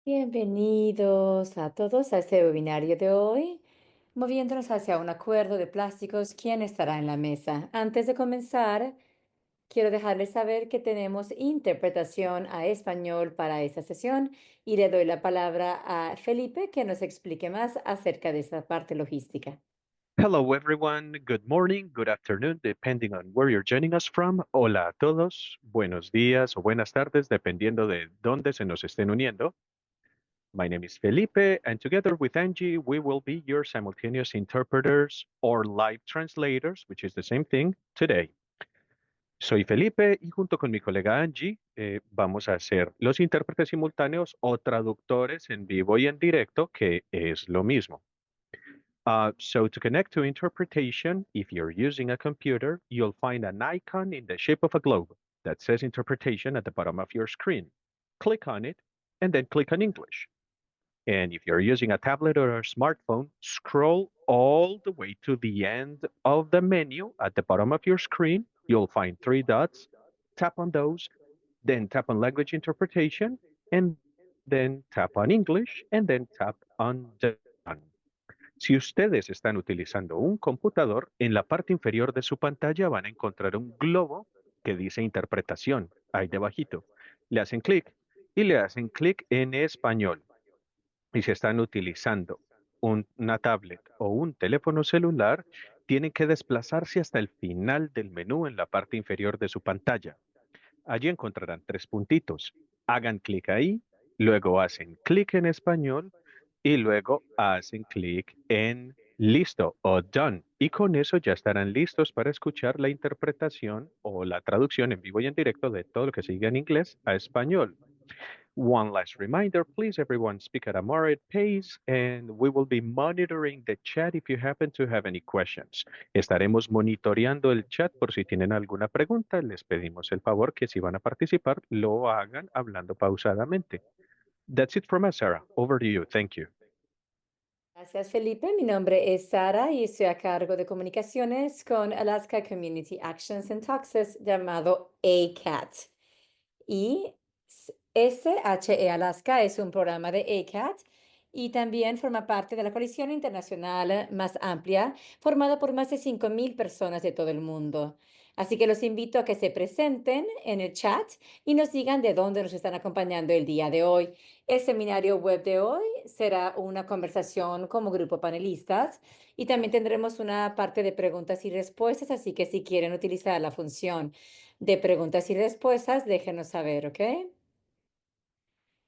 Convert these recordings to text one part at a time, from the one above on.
Bienvenidos a todos a este webinario de hoy, moviéndonos hacia un acuerdo de plásticos. ¿Quién estará en la mesa? Antes de comenzar, quiero dejarles saber que tenemos interpretación a español para esta sesión y le doy la palabra a Felipe que nos explique más acerca de esa parte logística. Hello, everyone. Good morning, good afternoon, depending on where you're joining us from. Hola a todos. Buenos días o buenas tardes, dependiendo de dónde se nos estén uniendo. My name is Felipe, and together with Angie, we will be your simultaneous interpreters or live translators, which is the same thing, today. Soy Felipe y junto con mi colega Angie vamos a ser los intérpretes simultáneos o traductores en vivo y en directo, que es lo mismo. So to connect to interpretation, if you're using a computer, you'll find an icon in the shape of a globe that says interpretation at the bottom of your screen. Click on it and then click on English. And if you're using a tablet or a smartphone, scroll all the way to the end of the menu at the bottom of your screen. You'll find three dots. Tap on those, then tap on language interpretation, and then tap on English, and then tap on done. Si ustedes están utilizando un computador, en la parte inferior de su pantalla van a encontrar un globo que dice interpretación, ahí debajito. Le hacen clic y le hacen clic en español. Y si están utilizando una tablet o un teléfono celular, tienen que desplazarse hasta el final del menú en la parte inferior de su pantalla. Allí encontrarán tres puntitos. Hagan clic ahí, luego hacen clic en español y luego hacen clic en listo o done. Y con eso ya estarán listos para escuchar la interpretación o la traducción en vivo y en directo de todo lo que se diga en inglés a español. One last reminder, please everyone speak at a moderate pace and we will be monitoring the chat if you happen to have any questions. Estaremos monitoreando el chat por si tienen alguna pregunta. Les pedimos el favor que si van a participar lo hagan hablando pausadamente. That's it from us, Sarah. Over to you. Thank you. Gracias, Felipe. Mi nombre es Sara y estoy a cargo de comunicaciones con Alaska Community Actions and Taxes, llamado ACAT. Y SHE Alaska es un programa de ACAT y también forma parte de la coalición internacional más amplia, formada por más de 5.000 personas de todo el mundo. Así que los invito a que se presenten en el chat y nos digan de dónde nos están acompañando el día de hoy. El seminario web de hoy será una conversación como grupo panelistas y también tendremos una parte de preguntas y respuestas, así que si quieren utilizar la función de preguntas y respuestas, déjenos saber, ¿ok?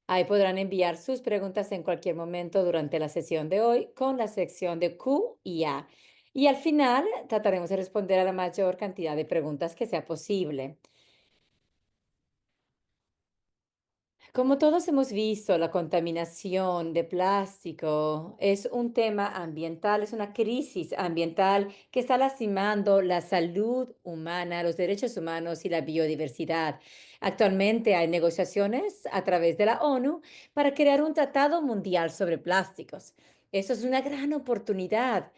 Ahí podrán enviar sus preguntas en cualquier momento durante la sesión de hoy con la sección de Q y A. Y al final trataremos de responder a la mayor cantidad de preguntas que sea posible. Como todos hemos visto, la contaminación de plástico es un tema ambiental, es una crisis ambiental que está lastimando la salud humana, los derechos humanos y la biodiversidad. Actualmente hay negociaciones a través de la ONU para crear un tratado mundial sobre plásticos. Eso es una gran oportunidad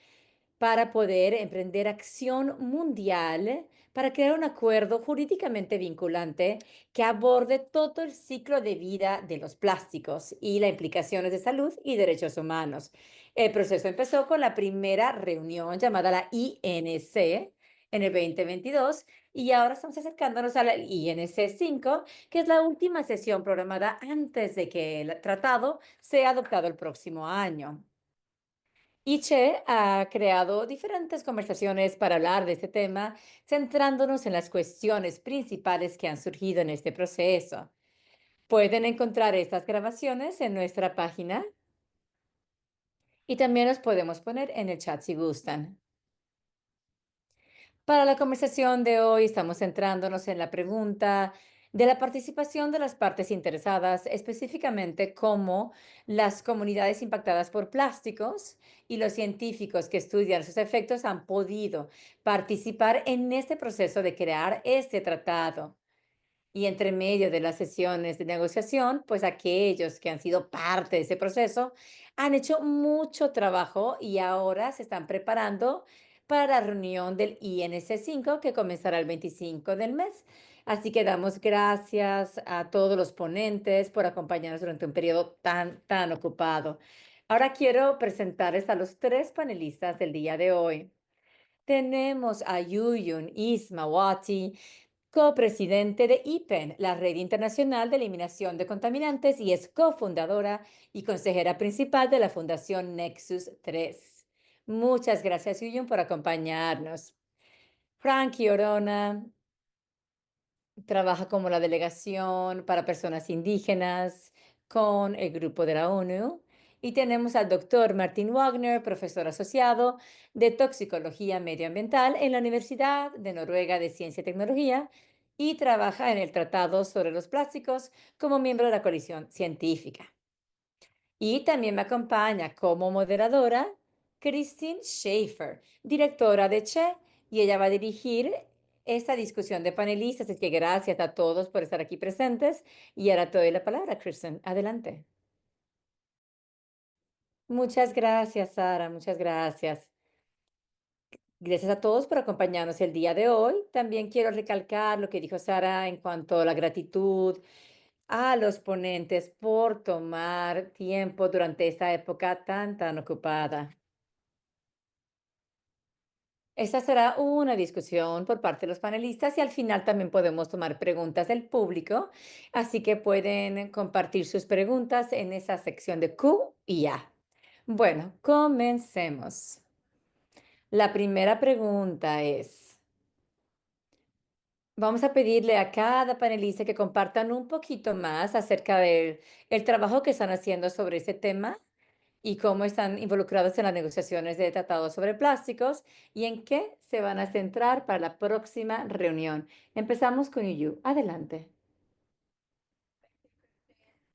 para poder emprender acción mundial para crear un acuerdo jurídicamente vinculante que aborde todo el ciclo de vida de los plásticos y las implicaciones de salud y derechos humanos. El proceso empezó con la primera reunión llamada la INC en el 2022 y ahora estamos acercándonos a la INC 5, que es la última sesión programada antes de que el tratado sea adoptado el próximo año. Che ha creado diferentes conversaciones para hablar de este tema, centrándonos en las cuestiones principales que han surgido en este proceso. Pueden encontrar estas grabaciones en nuestra página y también los podemos poner en el chat si gustan. Para la conversación de hoy estamos centrándonos en la pregunta de la participación de las partes interesadas, específicamente cómo las comunidades impactadas por plásticos y los científicos que estudian sus efectos han podido participar en este proceso de crear este tratado. Y entre medio de las sesiones de negociación, pues aquellos que han sido parte de ese proceso han hecho mucho trabajo y ahora se están preparando para la reunión del INC 5 que comenzará el 25 del mes. Así que damos gracias a todos los ponentes por acompañarnos durante un periodo tan ocupado. Ahora quiero presentarles a los tres panelistas del día de hoy. Tenemos a Yuyun Ismawati, copresidente de IPEN, la Red Internacional de Eliminación de Contaminantes, y es cofundadora y consejera principal de la Fundación Nexus 3. Muchas gracias, Yuyun, por acompañarnos. Frankie Orona trabaja como la delegación para personas indígenas con el grupo de la ONU. Y tenemos al doctor Martin Wagner, profesor asociado de toxicología medioambiental en la Universidad de Noruega de Ciencia y Tecnología y trabaja en el Tratado sobre los Plásticos como miembro de la coalición científica. Y también me acompaña como moderadora Christine Schaefer, directora de CHE, y ella va a dirigir esta discusión de panelistas. Así que gracias a todos por estar aquí presentes. Y ahora te doy la palabra, Kristen. Adelante. Muchas gracias, Sara. Muchas gracias. Gracias a todos por acompañarnos el día de hoy. También quiero recalcar lo que dijo Sara en cuanto a la gratitud a los ponentes por tomar tiempo durante esta época tan ocupada. Esta será una discusión por parte de los panelistas y al final también podemos tomar preguntas del público, así que pueden compartir sus preguntas en esa sección de Q y A. Bueno, comencemos. La primera pregunta es, vamos a pedirle a cada panelista que compartan un poquito más acerca del el trabajo que están haciendo sobre ese tema y cómo están involucrados en las negociaciones de tratados sobre plásticos y en qué se van a centrar para la próxima reunión. Empezamos con Yuyu. Adelante.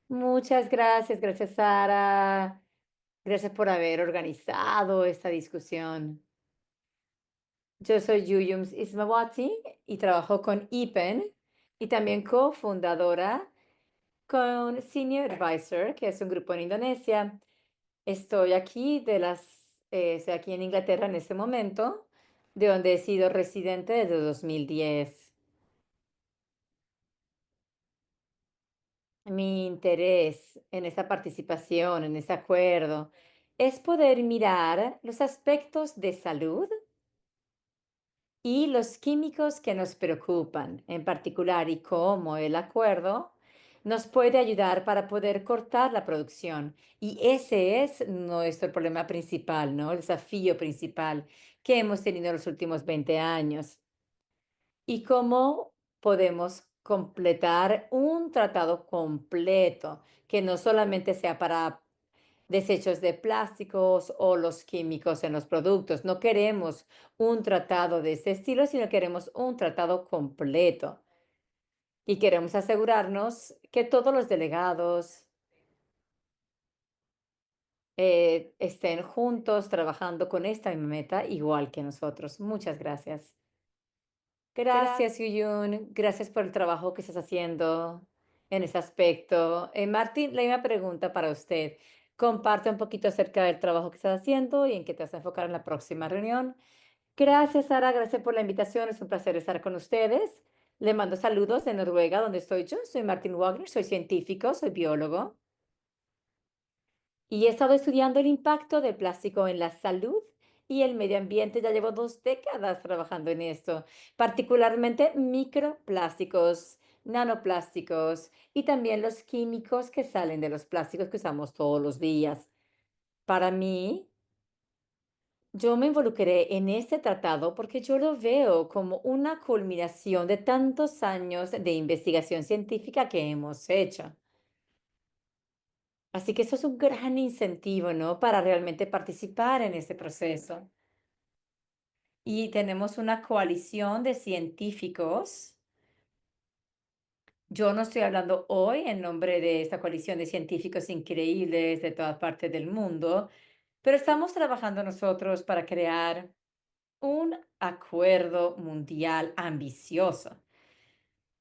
Muchas gracias, gracias Sara. Gracias por haber organizado esta discusión. Yo soy Yuyums Ismawati y trabajo con IPEN y también cofundadora con Senior Advisor, que es un grupo en Indonesia. Estoy aquí en Inglaterra en este momento, de donde he sido residente desde 2010. Mi interés en esta participación, en este acuerdo, es poder mirar los aspectos de salud y los químicos que nos preocupan en particular y cómo el acuerdo nos puede ayudar para poder cortar la producción. Y ese es nuestro problema principal, ¿no? El desafío principal que hemos tenido en los últimos 20 años. Y cómo podemos completar un tratado completo que no solamente sea para desechos de plásticos o los químicos en los productos. No queremos un tratado de ese estilo, sino queremos un tratado completo. Y queremos asegurarnos que todos los delegados estén juntos trabajando con esta misma meta, igual que nosotros. Muchas gracias. Gracias, Yuyun. Gracias por el trabajo que estás haciendo en ese aspecto. Martín, la misma pregunta para usted. Comparte un poquito acerca del trabajo que estás haciendo y en qué te vas a enfocar en la próxima reunión. Gracias, Sara. Gracias por la invitación. Es un placer estar con ustedes. Le mando saludos de Noruega, donde estoy yo. Soy Martin Wagner, soy científico, soy biólogo. Y he estado estudiando el impacto del plástico en la salud y el medio ambiente. Ya llevo 2 décadas trabajando en esto, particularmente microplásticos, nanoplásticos y también los químicos que salen de los plásticos que usamos todos los días. Para mí, yo me involucré en este tratado porque yo lo veo como una culminación de tantos años de investigación científica que hemos hecho. Así que eso es un gran incentivo, ¿no? Para realmente participar en ese proceso. Y tenemos una coalición de científicos. Yo no estoy hablando hoy en nombre de esta coalición de científicos increíbles de todas partes del mundo, pero estamos trabajando nosotros para crear un acuerdo mundial ambicioso.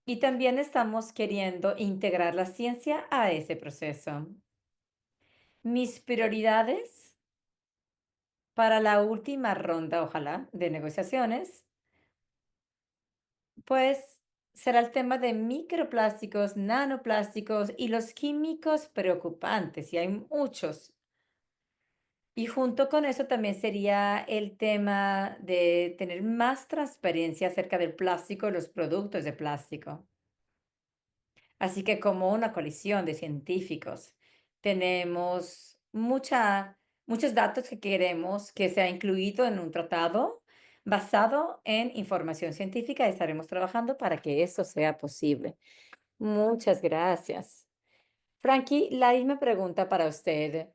Y también estamos queriendo integrar la ciencia a ese proceso. Mis prioridades para la última ronda, ojalá, de negociaciones, pues será el tema de microplásticos, nanoplásticos y los químicos preocupantes, y hay muchos. Y junto con eso también sería el tema de tener más transparencia acerca del plástico y los productos de plástico. Así que como una colisión de científicos, tenemos muchos datos que queremos que sea incluido en un tratado basado en información científica y estaremos trabajando para que eso sea posible. Muchas gracias. Frankie, la misma pregunta para usted.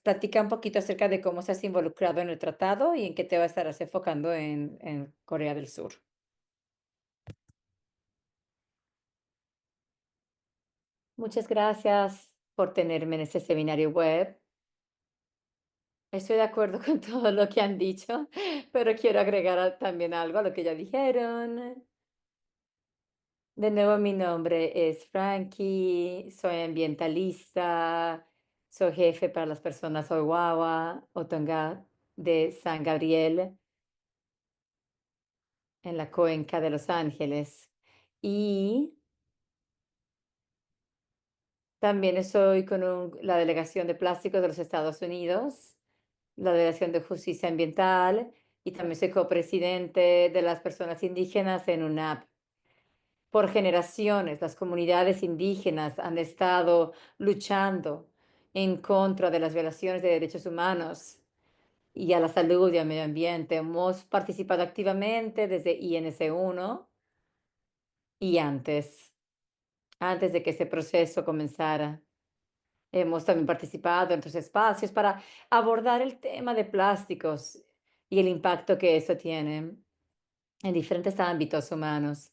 Platica un poquito acerca de cómo se has involucrado en el tratado y en qué te vas a estar enfocando en Corea del Sur. Muchas gracias por tenerme en este seminario web. Estoy de acuerdo con todo lo que han dicho, pero quiero agregar también algo a lo que ya dijeron. De nuevo, mi nombre es Frankie, soy ambientalista, soy jefe para las personas Oahu, Otonga de San Gabriel, en la cuenca de Los Ángeles. Y también estoy con la Delegación de Plásticos de los Estados Unidos, la Delegación de Justicia Ambiental, y también soy copresidente de las personas indígenas en UNAP. Por generaciones, las comunidades indígenas han estado luchando en contra de las violaciones de derechos humanos y a la salud y al medio ambiente. Hemos participado activamente desde INC1 y antes de que ese proceso comenzara. Hemos también participado en otros espacios para abordar el tema de plásticos y el impacto que eso tiene en diferentes ámbitos humanos.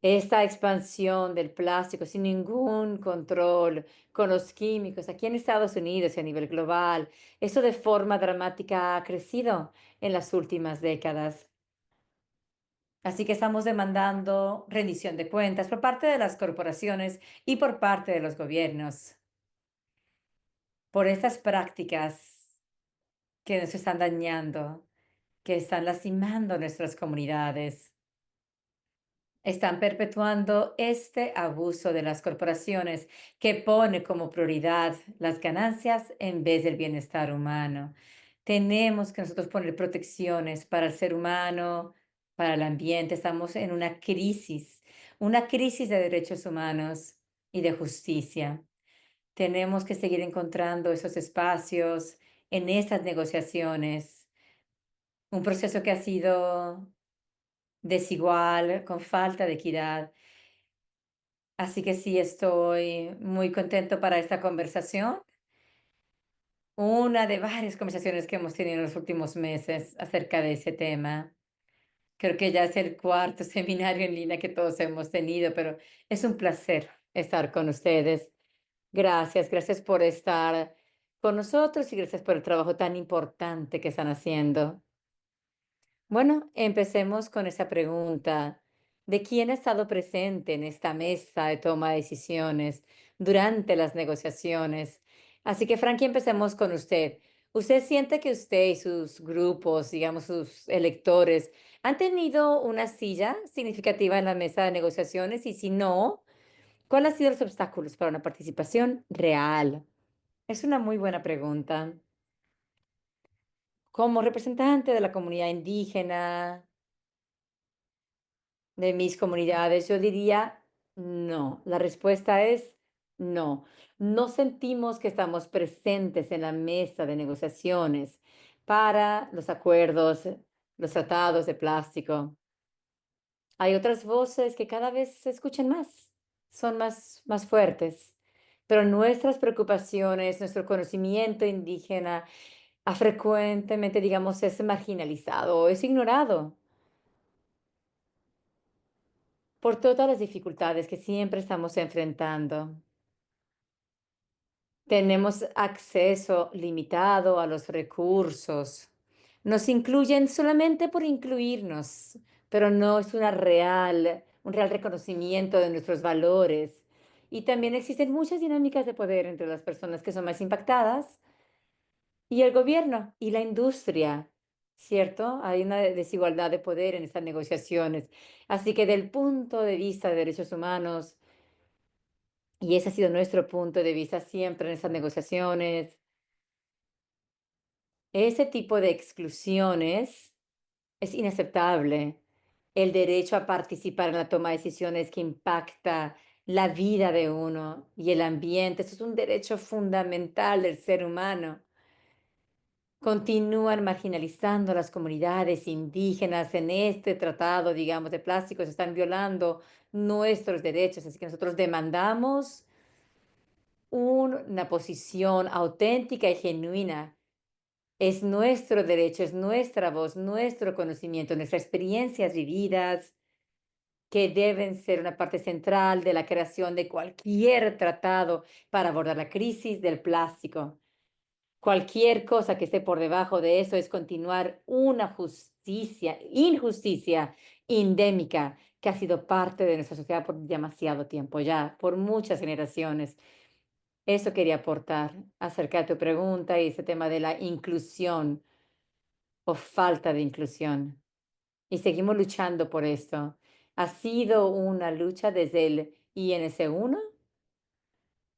Esta expansión del plástico sin ningún control, con los químicos aquí en Estados Unidos y a nivel global, eso de forma dramática ha crecido en las últimas décadas. Así que estamos demandando rendición de cuentas por parte de las corporaciones y por parte de los gobiernos por estas prácticas que nos están dañando, que están lastimando nuestras comunidades. Están perpetuando este abuso de las corporaciones que pone como prioridad las ganancias en vez del bienestar humano. Tenemos que nosotros poner protecciones para el ser humano, para el ambiente. Estamos en una crisis de derechos humanos y de justicia. Tenemos que seguir encontrando esos espacios en estas negociaciones. Un proceso que ha sido desigual, con falta de equidad. Así que sí, estoy muy contento para esta conversación. Una de varias conversaciones que hemos tenido en los últimos meses acerca de ese tema. Creo que ya es el cuarto seminario en línea que todos hemos tenido, pero es un placer estar con ustedes. Gracias por estar con nosotros y gracias por el trabajo tan importante que están haciendo. Bueno, empecemos con esa pregunta. ¿De quién ha estado presente en esta mesa de toma de decisiones durante las negociaciones? Así que, Frankie, empecemos con usted. ¿Usted siente que usted y sus grupos, digamos, sus electores, han tenido una silla significativa en la mesa de negociaciones? Y si no, ¿cuáles han sido los obstáculos para una participación real? Es una muy buena pregunta. Como representante de la comunidad indígena, de mis comunidades, yo diría no. La respuesta es no. No sentimos que estamos presentes en la mesa de negociaciones para los acuerdos, los tratados de plástico. Hay otras voces que cada vez se escuchan más, son más fuertes, pero nuestras preocupaciones, nuestro conocimiento indígena, frecuentemente, digamos, es marginalizado o es ignorado por todas las dificultades que siempre estamos enfrentando. Tenemos acceso limitado a los recursos. Nos incluyen solamente por incluirnos, pero no es un real reconocimiento de nuestros valores. Y también existen muchas dinámicas de poder entre las personas que son más impactadas y el gobierno y la industria. ¿cierto? Hay una desigualdad de poder en estas negociaciones. Así que del punto de vista de derechos humanos, y ese ha sido nuestro punto de vista siempre en esas negociaciones, ese tipo de exclusiones es inaceptable. El derecho a participar en la toma de decisiones que impacta la vida de uno y el ambiente, eso es un derecho fundamental del ser humano. Continúan marginalizando a las comunidades indígenas en este tratado, digamos, de plásticos, están violando nuestros derechos, así que nosotros demandamos una posición auténtica y genuina. Es nuestro derecho, es nuestra voz, nuestro conocimiento, nuestras experiencias vividas que deben ser una parte central de la creación de cualquier tratado para abordar la crisis del plástico. Cualquier cosa que esté por debajo de eso es continuar una injusticia endémica que ha sido parte de nuestra sociedad por demasiado tiempo ya, por muchas generaciones. Eso quería aportar acerca de tu pregunta y ese tema de la inclusión o falta de inclusión. Y seguimos luchando por esto. Ha sido una lucha desde el INC1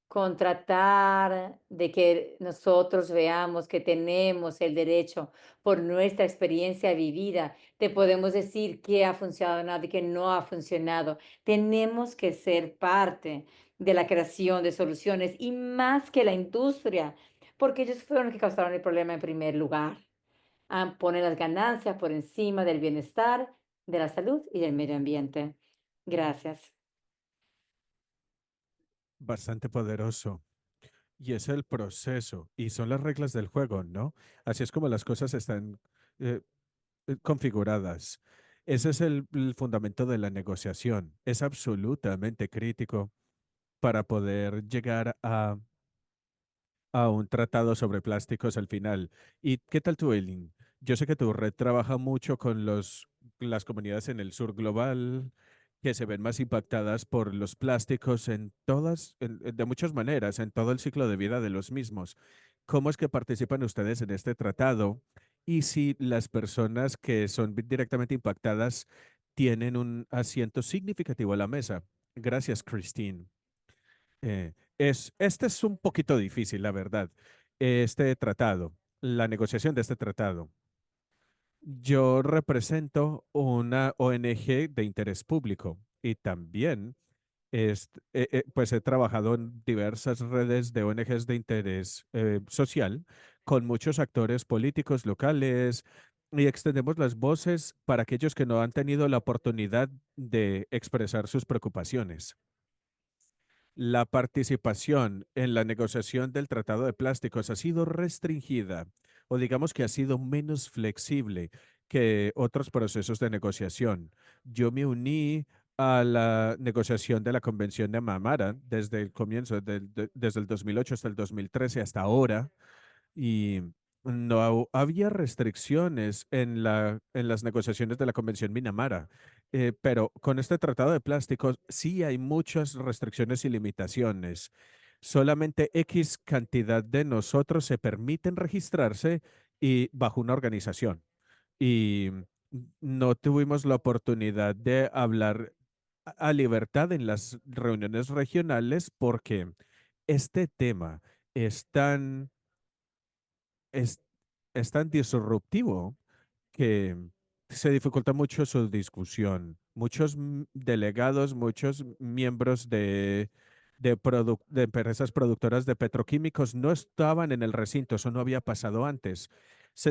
con tratar de que nosotros veamos que tenemos el derecho por nuestra experiencia vivida. Te podemos decir qué ha funcionado y qué no ha funcionado. Tenemos que ser parte de la creación de soluciones y más que la industria, porque ellos fueron los que causaron el problema en primer lugar. Ponen las ganancias por encima del bienestar, de la salud y del medio ambiente. Gracias. Bastante poderoso. Y es el proceso y son las reglas del juego, ¿no? Así es como las cosas están eh, configuradas. Ese es el fundamento de la negociación. Es absolutamente crítico para poder llegar a un tratado sobre plásticos al final. ¿Y qué tal tu, Eileen? Yo sé que tu red trabaja mucho con las comunidades en el sur global que se ven más impactadas por los plásticos en todas, de muchas maneras, en todo el ciclo de vida de los mismos. ¿Cómo es que participan ustedes en este tratado? Y si las personas que son directamente impactadas tienen un asiento significativo a la mesa. Gracias, Christine. Este es un poquito difícil, la verdad. Este tratado, la negociación de este tratado. Yo represento una ONG de interés público y también pues he trabajado en diversas redes de ONGs de interés social con muchos actores políticos locales y extendemos las voces para aquellos que no han tenido la oportunidad de expresar sus preocupaciones. La participación en la negociación del Tratado de Plásticos ha sido restringida o digamos que ha sido menos flexible que otros procesos de negociación. Yo me uní a la negociación de la Convención de Mamara desde el comienzo, desde el 2008 hasta el 2013 hasta ahora y no había restricciones en las negociaciones de la Convención Minamara, pero con este tratado de plásticos sí hay muchas restricciones y limitaciones. Solamente X cantidad de nosotros se permiten registrarse y bajo una organización. Y no tuvimos la oportunidad de hablar a libertad en las reuniones regionales porque este tema es es, es tan disruptivo que se dificulta mucho su discusión. Muchos delegados, muchos miembros de empresas productoras de petroquímicos no estaban en el recinto, eso no había pasado antes.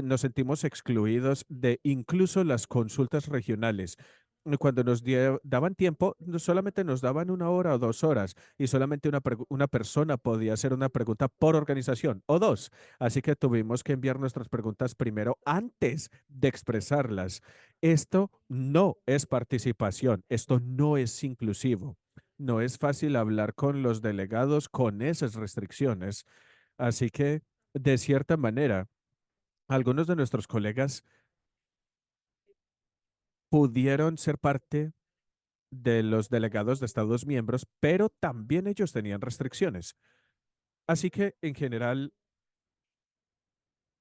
Nos sentimos excluidos de incluso las consultas regionales. Cuando nos daban tiempo, no solamente nos daban 1 hora o 2 horas y solamente una persona podía hacer una pregunta por organización o dos. Así que tuvimos que enviar nuestras preguntas primero antes de expresarlas. Esto no es participación, esto no es inclusivo. No es fácil hablar con los delegados con esas restricciones. Así que, de cierta manera, algunos de nuestros colegas pudieron ser parte de los delegados de Estados miembros, pero también ellos tenían restricciones. Así que, en general,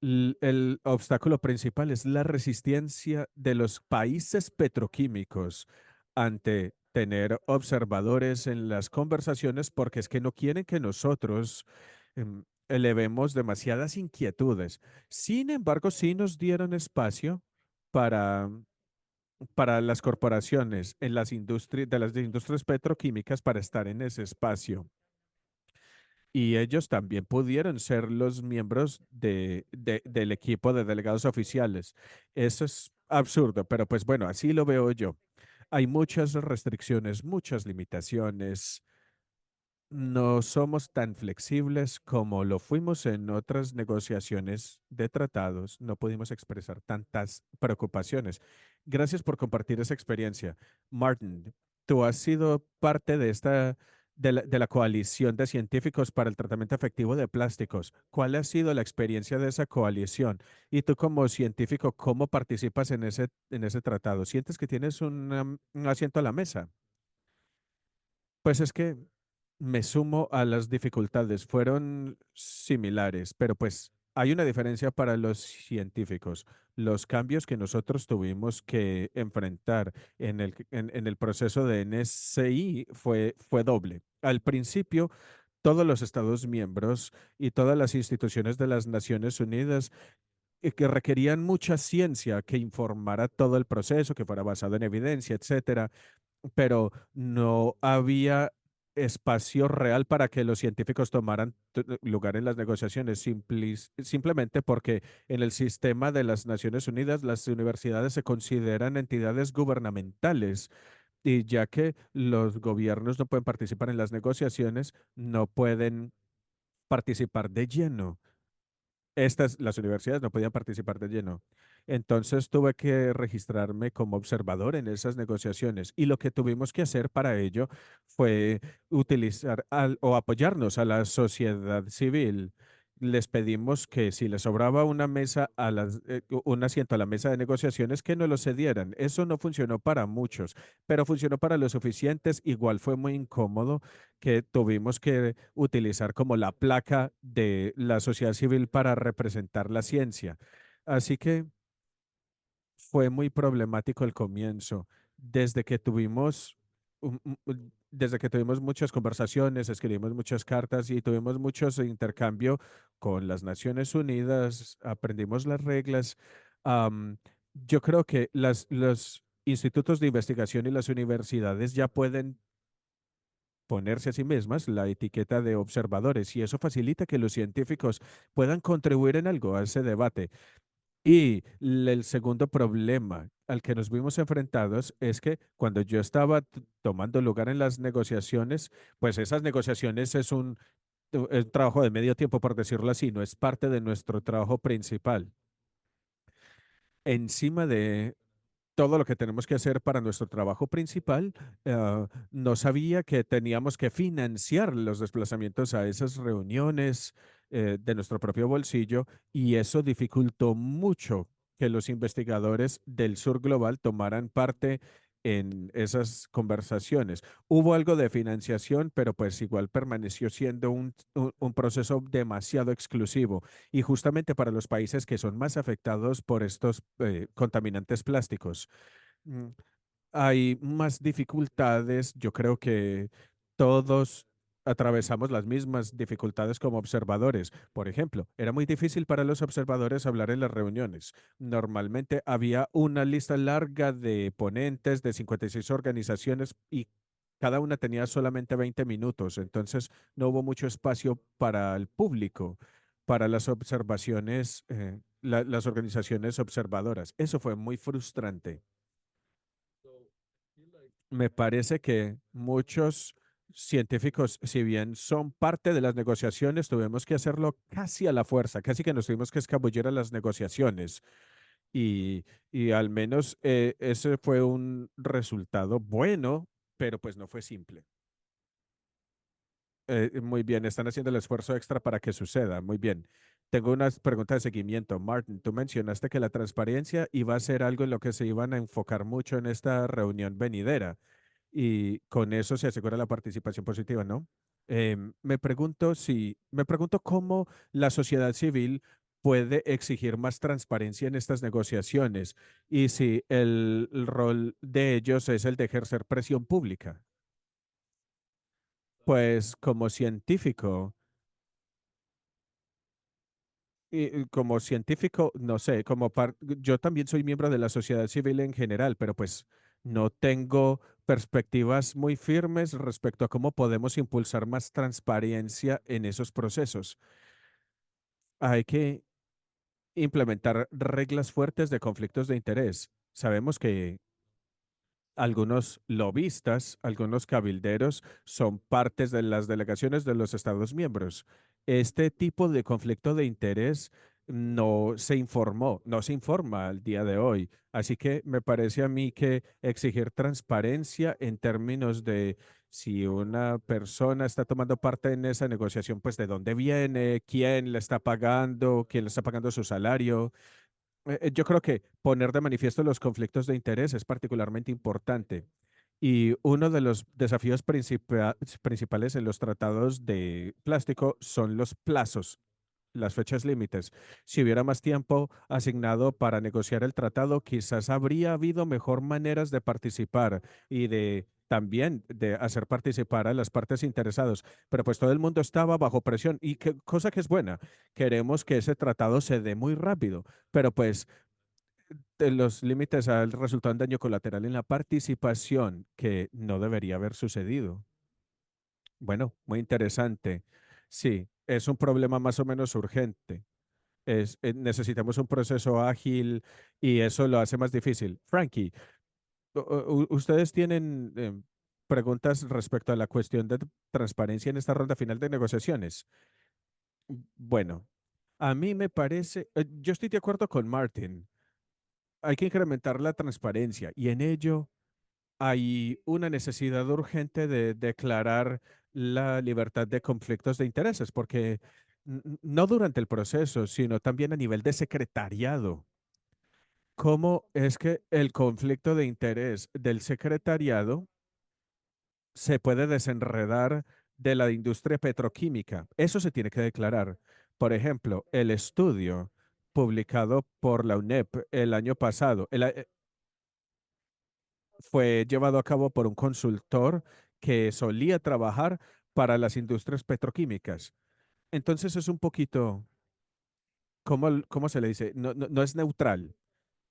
El obstáculo principal es la resistencia de los países petroquímicos ante tener observadores en las conversaciones porque es que no quieren que nosotros elevemos demasiadas inquietudes. Sin embargo, sí nos dieron espacio para, para las corporaciones en las industrias, de las industrias petroquímicas para estar en ese espacio. Y ellos también pudieron ser los miembros del equipo de delegados oficiales. Eso es absurdo, pero pues bueno, así lo veo yo. Hay muchas restricciones, muchas limitaciones. No somos tan flexibles como lo fuimos en otras negociaciones de tratados. No pudimos expresar tantas preocupaciones. Gracias por compartir esa experiencia. Martin, tú has sido parte de de la coalición de científicos para el tratamiento efectivo de plásticos. ¿Cuál ha sido la experiencia de esa coalición? Y tú como científico, ¿cómo participas en en ese tratado? ¿Sientes que tienes un asiento a la mesa? Pues es que me sumo a las dificultades. Fueron similares, pero pues hay una diferencia para los científicos. Los cambios que nosotros tuvimos que enfrentar en el proceso de NSI fue doble. Al principio, todos los Estados miembros y todas las instituciones de las Naciones Unidas que requerían mucha ciencia que informara todo el proceso, que fuera basado en evidencia, etcétera, pero no había espacio real para que los científicos tomaran lugar en las negociaciones, simplemente porque en el sistema de las Naciones Unidas las universidades se consideran entidades gubernamentales y ya que los gobiernos no pueden participar en las negociaciones, no pueden participar de lleno. Las universidades no podían participar de lleno. Entonces tuve que registrarme como observador en esas negociaciones y lo que tuvimos que hacer para ello fue utilizar o apoyarnos a la sociedad civil. Les pedimos que si les sobraba una mesa un asiento a la mesa de negociaciones, que no lo cedieran. Eso no funcionó para muchos, pero funcionó para los suficientes. Igual fue muy incómodo que tuvimos que utilizar como la placa de la sociedad civil para representar la ciencia. Así que fue muy problemático el comienzo. Desde que tuvimos, desde que tuvimos muchas conversaciones, escribimos muchas cartas y tuvimos muchos intercambio con las Naciones Unidas, aprendimos las reglas. am, yo creo que los institutos de investigación y las universidades ya pueden ponerse a sí mismas la etiqueta de observadores y eso facilita que los científicos puedan contribuir en algo a ese debate. Y el segundo problema al que nos vimos enfrentados es que cuando yo estaba tomando lugar en las negociaciones, pues esas negociaciones es un trabajo de medio tiempo, por decirlo así, no es parte de nuestro trabajo principal. Encima de todo lo que tenemos que hacer para nuestro trabajo principal, no sabía que teníamos que financiar los desplazamientos a esas reuniones de nuestro propio bolsillo y eso dificultó mucho que los investigadores del sur global tomaran parte en esas conversaciones. Hubo algo de financiación, pero pues igual permaneció siendo un proceso demasiado exclusivo y justamente para los países que son más afectados por estos contaminantes plásticos. Mm, Hay más dificultades. Yo creo que todos atravesamos las mismas dificultades como observadores. Por ejemplo, era muy difícil para los observadores hablar en las reuniones. Normalmente había una lista larga de ponentes de 56 organizaciones y cada una tenía solamente 20 minutos. Entonces, no hubo mucho espacio para el público, para las observaciones, las organizaciones observadoras. Eso fue muy frustrante. Me parece que muchos científicos, si bien son parte de las negociaciones, tuvimos que hacerlo casi a la fuerza, casi que nos tuvimos que escabullir a las negociaciones. Y, y al menos ese fue un resultado bueno, pero pues no fue simple. Muy bien, están haciendo el esfuerzo extra para que suceda. Muy bien. Tengo unas preguntas de seguimiento. Martin, tú mencionaste que la transparencia iba a ser algo en lo que se iban a enfocar mucho en esta reunión venidera y con eso se asegura la participación positiva, ¿no? Me pregunto cómo la sociedad civil puede exigir más transparencia en estas negociaciones y si el rol de ellos es el de ejercer presión pública. Pues como científico, y como científico, no sé, yo también soy miembro de la sociedad civil en general, pero pues no tengo perspectivas muy firmes respecto a cómo podemos impulsar más transparencia en esos procesos. Hay que implementar reglas fuertes de conflictos de interés. Sabemos que algunos lobistas, algunos cabilderos son partes de las delegaciones de los Estados miembros. Este tipo de conflicto de interés no se informa al día de hoy. Así que me parece a mí que exigir transparencia en términos de si una persona está tomando parte en esa negociación, pues de dónde viene, quién le está pagando, quién le está pagando su salario. Yo creo que poner de manifiesto los conflictos de interés es particularmente importante. Y uno de los desafíos principales en los tratados de plástico son los plazos, las fechas límites. Si hubiera más tiempo asignado para negociar el tratado, quizás habría habido mejor maneras de participar y de también de hacer participar a las partes interesadas. Pero pues todo el mundo estaba bajo presión y cosa que es buena. Queremos que ese tratado se dé muy rápido, pero pues los límites al resultado en daño colateral en la participación que no debería haber sucedido. Bueno, muy interesante. Sí, es un problema más o menos urgente. Necesitamos un proceso ágil y eso lo hace más difícil. Frankie, ¿ustedes tienen preguntas respecto a la cuestión de transparencia en esta ronda final de negociaciones? Bueno, a mí me parece, yo estoy de acuerdo con Martin. Hay que incrementar la transparencia y en ello hay una necesidad urgente de declarar la libertad de conflictos de intereses, porque no durante el proceso, sino también a nivel de secretariado. ¿Cómo es que el conflicto de interés del secretariado se puede desenredar de la industria petroquímica? Eso se tiene que declarar. Por ejemplo, el estudio publicado por la UNEP el año pasado, fue llevado a cabo por un consultor que solía trabajar para las industrias petroquímicas. Entonces es un poquito, ¿cómo se le dice? No es neutral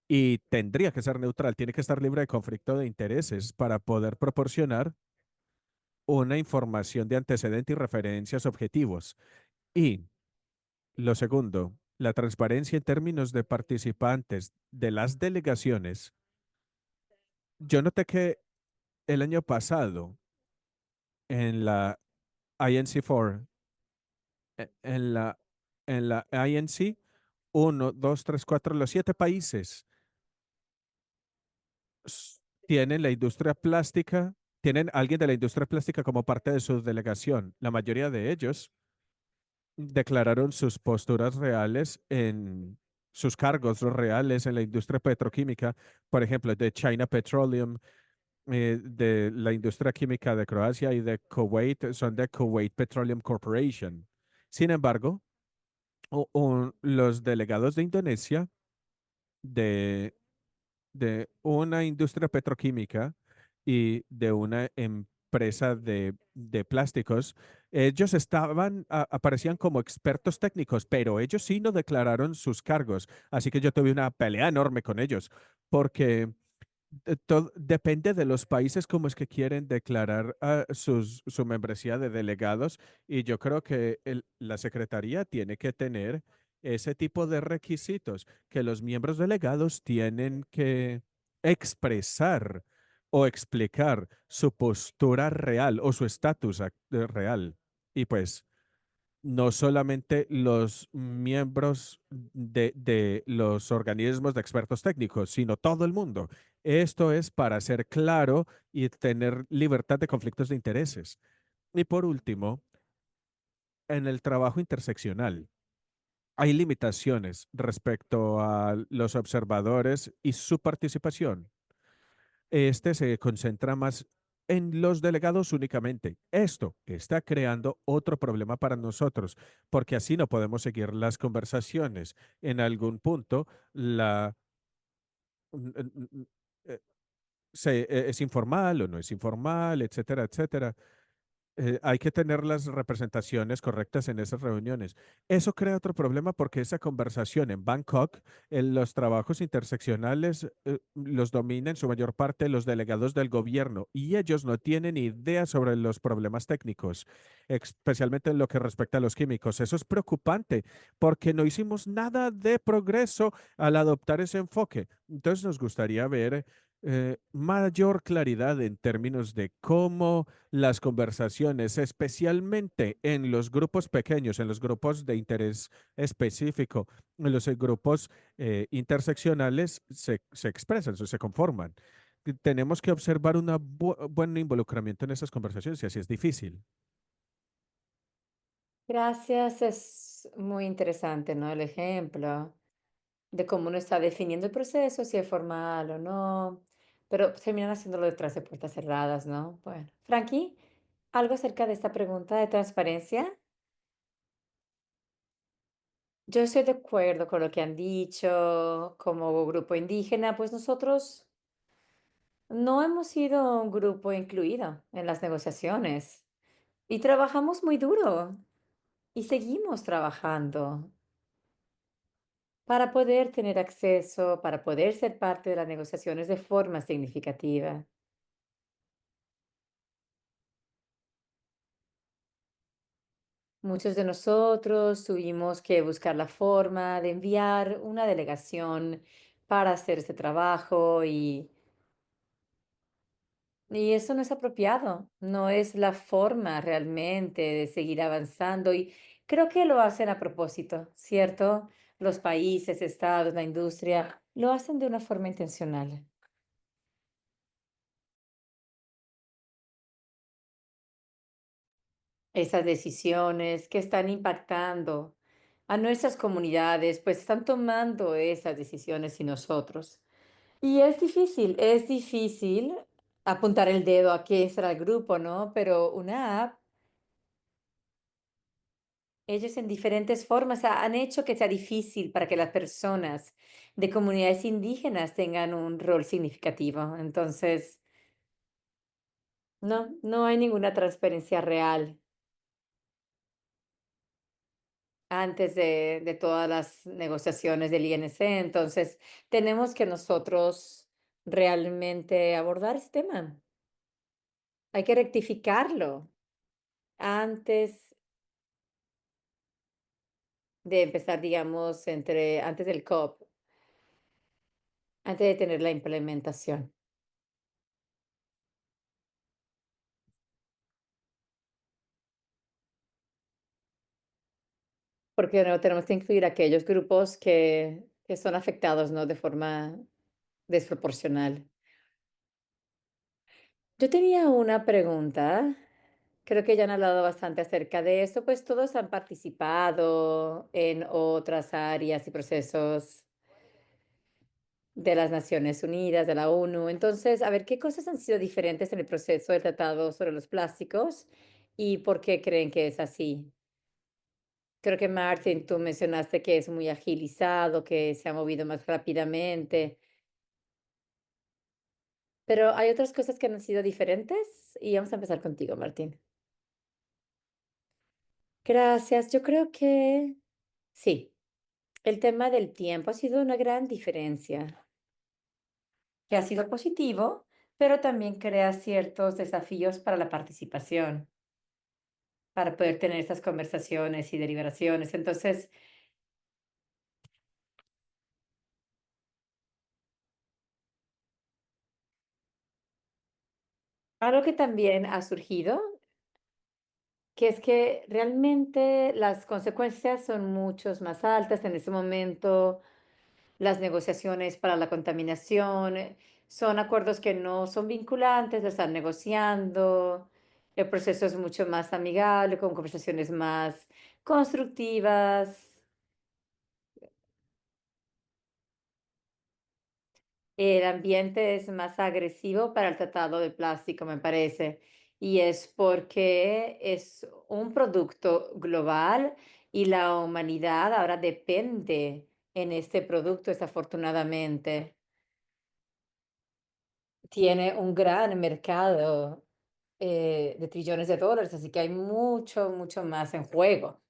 y tendría que ser neutral, tiene que estar libre de conflicto de intereses para poder proporcionar una información de antecedente y referencias objetivos. Y lo segundo, la transparencia en términos de participantes de las delegaciones. Yo noté que el año pasado en la INC4, en la INC, uno, dos, tres, cuatro, los 7 países tienen la industria plástica, tienen alguien de la industria plástica como parte de su delegación. La mayoría de ellos declararon sus posturas reales en sus cargos reales en la industria petroquímica, por ejemplo, de China Petroleum, de la industria química de Croacia y de Kuwait, son de Kuwait Petroleum Corporation. Sin embargo, los delegados de Indonesia de, de una industria petroquímica y de una empresa de plásticos, ellos aparecían como expertos técnicos, pero ellos sí no declararon sus cargos. Así que yo tuve una pelea enorme con ellos, porque depende de los países cómo es que quieren declarar su membresía de delegados y yo creo que la Secretaría tiene que tener ese tipo de requisitos que los miembros delegados tienen que expresar o explicar su postura real o su estatus real. Y pues no solamente los miembros de los organismos de expertos técnicos, sino todo el mundo. Esto es para ser claro y tener libertad de conflictos de intereses. Y por último, en el trabajo interseccional, hay limitaciones respecto a los observadores y su participación. Este se concentra más en los delegados únicamente. Esto está creando otro problema para nosotros, porque así no podemos seguir las conversaciones. En algún punto, la, n- n- n- eh, es informal o no es informal, etcétera, etcétera. Hay que tener las representaciones correctas en esas reuniones. Eso crea otro problema porque esa conversación en Bangkok, en los trabajos interseccionales, los domina en su mayor parte los delegados del gobierno y ellos no tienen idea sobre los problemas técnicos, especialmente en lo que respecta a los químicos. Eso es preocupante porque no hicimos nada de progreso al adoptar ese enfoque. Entonces nos gustaría ver mayor claridad en términos de cómo las conversaciones, especialmente en los grupos pequeños, en los grupos de interés específico, en los grupos interseccionales, se expresan, se conforman. Tenemos que observar un buen involucramiento en esas conversaciones y así es difícil. Gracias, es muy interesante, ¿no? El ejemplo de cómo uno está definiendo el proceso, si es formal o no, pero terminan haciéndolo detrás de puertas cerradas, ¿no? Bueno, Frankie, ¿algo acerca de esta pregunta de transparencia? Yo estoy de acuerdo con lo que han dicho como grupo indígena, pues nosotros no hemos sido un grupo incluido en las negociaciones y trabajamos muy duro y seguimos trabajando para poder tener acceso, para poder ser parte de las negociaciones de forma significativa. Muchos de nosotros tuvimos que buscar la forma de enviar una delegación para hacer este trabajo y eso no es apropiado, no es la forma realmente de seguir avanzando y creo que lo hacen a propósito, ¿cierto? Los países, estados, la industria, lo hacen de una forma intencional. Esas decisiones que están impactando a nuestras comunidades, pues están tomando esas decisiones y nosotros. Y es difícil apuntar el dedo a quién será el grupo, ¿no? Pero una app, ellos en diferentes formas han hecho que sea difícil para que las personas de comunidades indígenas tengan un rol significativo. Entonces, no, no hay ninguna transparencia real antes de todas las negociaciones del INC. Entonces, tenemos que nosotros realmente abordar ese tema. Hay que rectificarlo antes de empezar, digamos, antes del COP, antes de tener la implementación. Porque no tenemos que incluir aquellos grupos que son afectados, ¿no? De forma desproporcional. Yo tenía una pregunta. Creo que ya han hablado bastante acerca de eso, pues todos han participado en otras áreas y procesos de las Naciones Unidas, de la ONU. Entonces, a ver, ¿qué cosas han sido diferentes en el proceso del Tratado sobre los Plásticos y por qué creen que es así? Creo que Martin, tú mencionaste que es muy agilizado, que se ha movido más rápidamente, pero hay otras cosas que han sido diferentes y vamos a empezar contigo, Martín. Gracias. Yo creo que sí, el tema del tiempo ha sido una gran diferencia, que ha sido positivo, pero también crea ciertos desafíos para la participación, para poder tener estas conversaciones y deliberaciones. Entonces, algo que también ha surgido, que es que realmente las consecuencias son muchos más altas en ese momento. Las negociaciones para la contaminación son acuerdos que no son vinculantes, lo están negociando. El proceso es mucho más amigable, con conversaciones más constructivas. El ambiente es más agresivo para el tratado de plástico, me parece, y es porque es un producto global y la humanidad ahora depende en este producto, desafortunadamente. Tiene un gran mercado de trillones de dólares, así que hay mucho, mucho más en juego.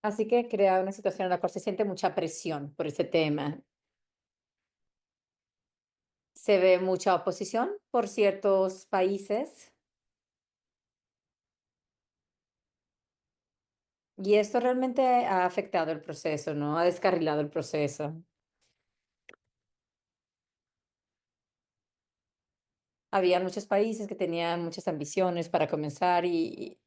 Así que crea una situación en la cual se siente mucha presión por ese tema. Se ve mucha oposición por ciertos países y esto realmente ha afectado el proceso, ¿no? Ha descarrilado el proceso. Había muchos países que tenían muchas ambiciones para comenzar y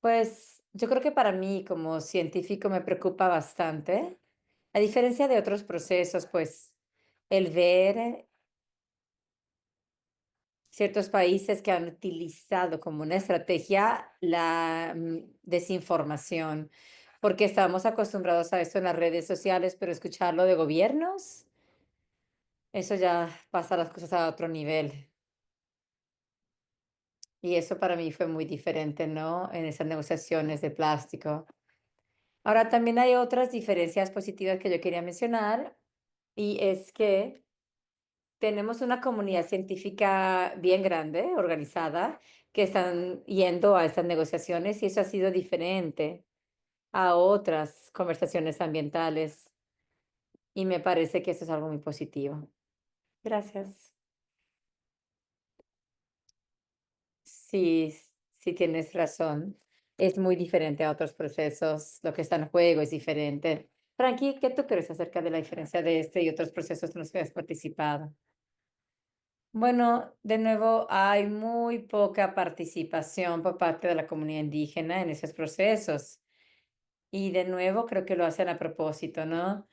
pues yo creo que para mí como científico me preocupa bastante. A diferencia de otros procesos, pues el ver ciertos países que han utilizado como una estrategia la desinformación, porque estamos acostumbrados a esto en las redes sociales, pero escucharlo de gobiernos, eso ya pasa las cosas a otro nivel. Y eso para mí fue muy diferente, ¿no? En esas negociaciones de plástico. Ahora también hay otras diferencias positivas que yo quería mencionar, y es que tenemos una comunidad científica bien grande, organizada, que están yendo a estas negociaciones y eso ha sido diferente a otras conversaciones ambientales y me parece que eso es algo muy positivo. Gracias. Sí, sí tienes razón. Es muy diferente a otros procesos. Lo que está en juego es diferente. Frankie, ¿qué tú crees acerca de la diferencia de este y otros procesos en los que has participado? Bueno, de nuevo, hay muy poca participación por parte de la comunidad indígena en esos procesos. Y de nuevo, creo que lo hacen a propósito, ¿no?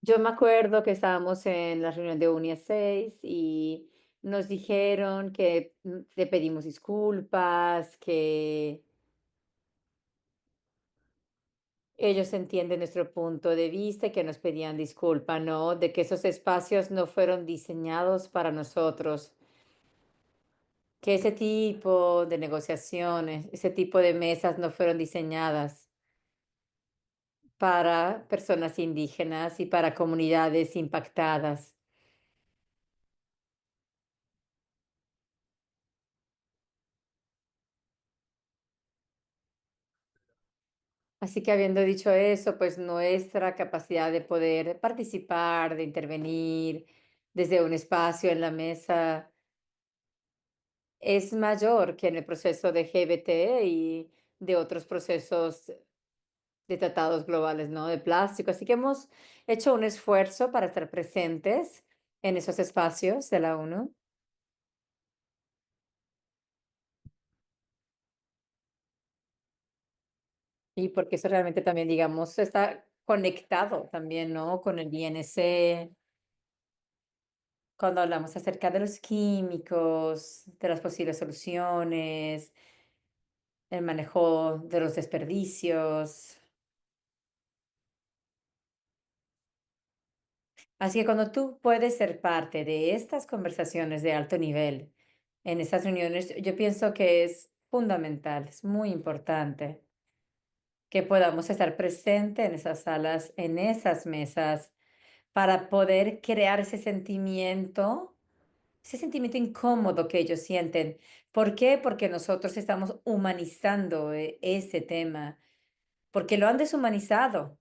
Yo me acuerdo que estábamos en la reunión de UNIA 6 y nos dijeron que le pedimos disculpas, que ellos entienden nuestro punto de vista y que nos pedían disculpa, ¿no? De que esos espacios no fueron diseñados para nosotros. Que ese tipo de negociaciones, ese tipo de mesas no fueron diseñadas para personas indígenas y para comunidades impactadas. Así que habiendo dicho eso, pues nuestra capacidad de poder participar, de intervenir desde un espacio en la mesa es mayor que en el proceso de GBT y de otros procesos de tratados globales, ¿no? De plástico. Así que hemos hecho un esfuerzo para estar presentes en esos espacios de la ONU y porque eso realmente también, digamos, está conectado también, ¿no? Con el INC, cuando hablamos acerca de los químicos, de las posibles soluciones, el manejo de los desperdicios. Así que cuando tú puedes ser parte de estas conversaciones de alto nivel en estas reuniones, yo pienso que es fundamental, es muy importante que podamos estar presentes en esas salas, en esas mesas, para poder crear ese sentimiento incómodo que ellos sienten. ¿Por qué? Porque nosotros estamos humanizando ese tema, porque lo han deshumanizado.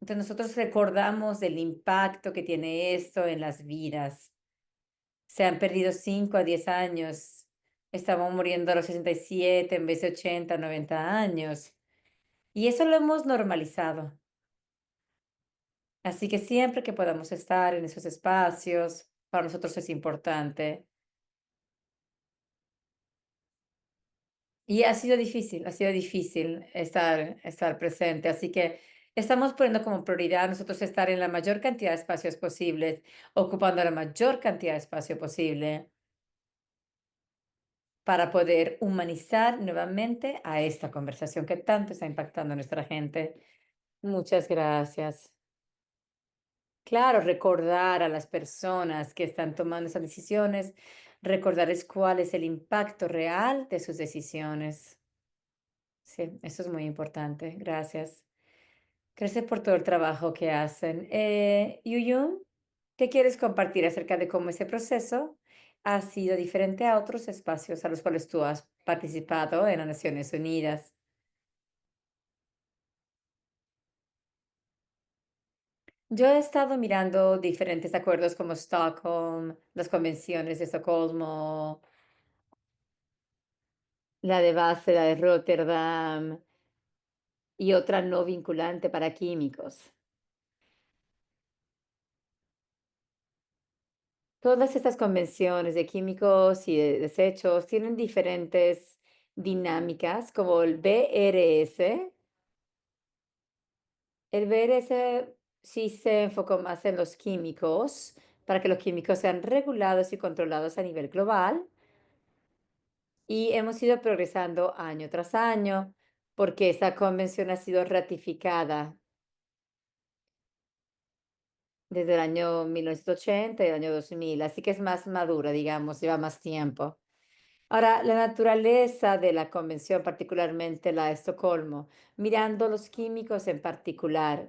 Entonces nosotros recordamos el impacto que tiene esto en las vidas. Se han perdido 5 a 10 años. Estamos muriendo a los 67 en vez de 80, 90 años. Y eso lo hemos normalizado. Así que siempre que podamos estar en esos espacios, para nosotros es importante. Y ha sido difícil estar presente. Así que estamos poniendo como prioridad nosotros estar en la mayor cantidad de espacios posibles, ocupando la mayor cantidad de espacio posible. para poder humanizar nuevamente a esta conversación que tanto está impactando a nuestra gente. Muchas gracias. Claro, recordar a las personas que están tomando esas decisiones, recordarles cuál es el impacto real de sus decisiones. Sí, eso es muy importante. Gracias. Gracias por todo el trabajo que hacen. Yuyun, ¿qué quieres compartir acerca de cómo ese proceso ha sido diferente a otros espacios a los cuales tú has participado en las Naciones Unidas? Yo he estado mirando diferentes acuerdos como Stockholm, las convenciones de Estocolmo, la de base, la de Rotterdam y otra no vinculante para químicos. Todas estas convenciones de químicos y de desechos tienen diferentes dinámicas, como el BRS. El BRS sí se enfocó más en los químicos, para que los químicos sean regulados y controlados a nivel global. Y hemos ido progresando año tras año, porque esa convención ha sido ratificada desde el año 1980 y el año 2000, así que es más madura, digamos, lleva más tiempo. Ahora, la naturaleza de la convención, particularmente la de Estocolmo, mirando los químicos en particular.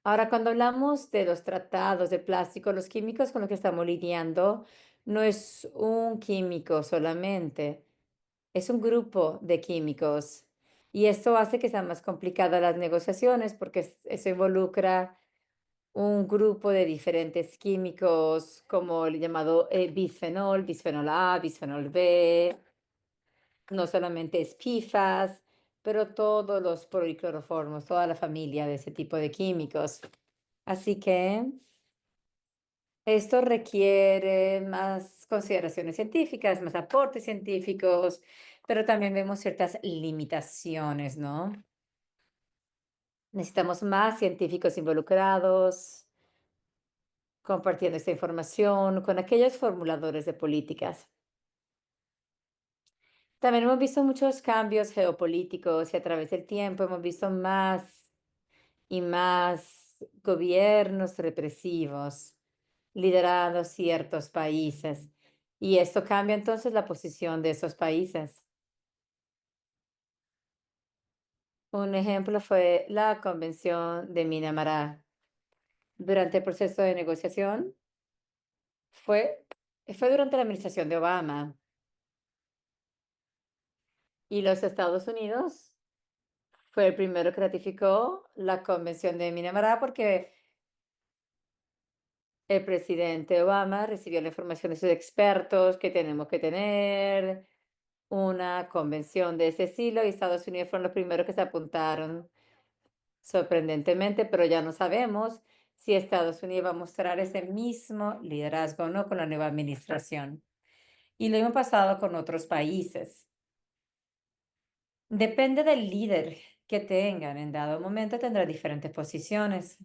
Ahora, cuando hablamos de los tratados de plástico, los químicos con los que estamos lidiando no es un químico solamente, es un grupo de químicos. Y esto hace que sean más complicadas las negociaciones porque eso involucra un grupo de diferentes químicos como el llamado bisfenol, bisfenol A, bisfenol B, no solamente es PFAS, pero todos los policloroformos, toda la familia de ese tipo de químicos. Así que esto requiere más consideraciones científicas, más aportes científicos, pero también vemos ciertas limitaciones, ¿no? Necesitamos más científicos involucrados, compartiendo esta información con aquellos formuladores de políticas. También hemos visto muchos cambios geopolíticos y a través del tiempo hemos visto más y más gobiernos represivos liderando ciertos países. Y esto cambia entonces la posición de esos países. Un ejemplo fue la Convención de Minamara. Durante el proceso de negociación, fue, fue durante la administración de Obama y los Estados Unidos fue el primero que ratificó la Convención de Minamara porque el presidente Obama recibió la información de sus expertos que tenemos que tener una convención de ese estilo y Estados Unidos fueron los primeros que se apuntaron, sorprendentemente, pero ya no sabemos si Estados Unidos va a mostrar ese mismo liderazgo o no con la nueva administración. Y lo hemos pasado con otros países. Depende del líder que tengan en dado momento, tendrá diferentes posiciones.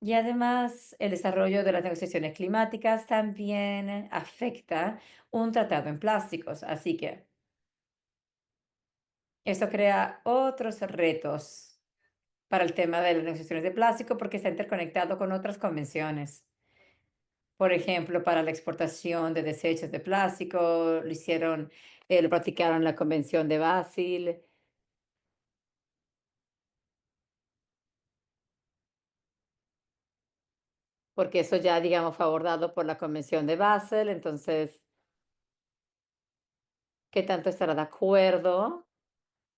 Y además, el desarrollo de las negociaciones climáticas también afecta un tratado en plásticos. Así que eso crea otros retos para el tema de las negociaciones de plástico porque está interconectado con otras convenciones. Por ejemplo, para la exportación de desechos de plástico, lo practicaron en la Convención de Basil, porque eso ya, digamos, fue abordado por la Convención de Basel. Entonces, ¿qué tanto estará de acuerdo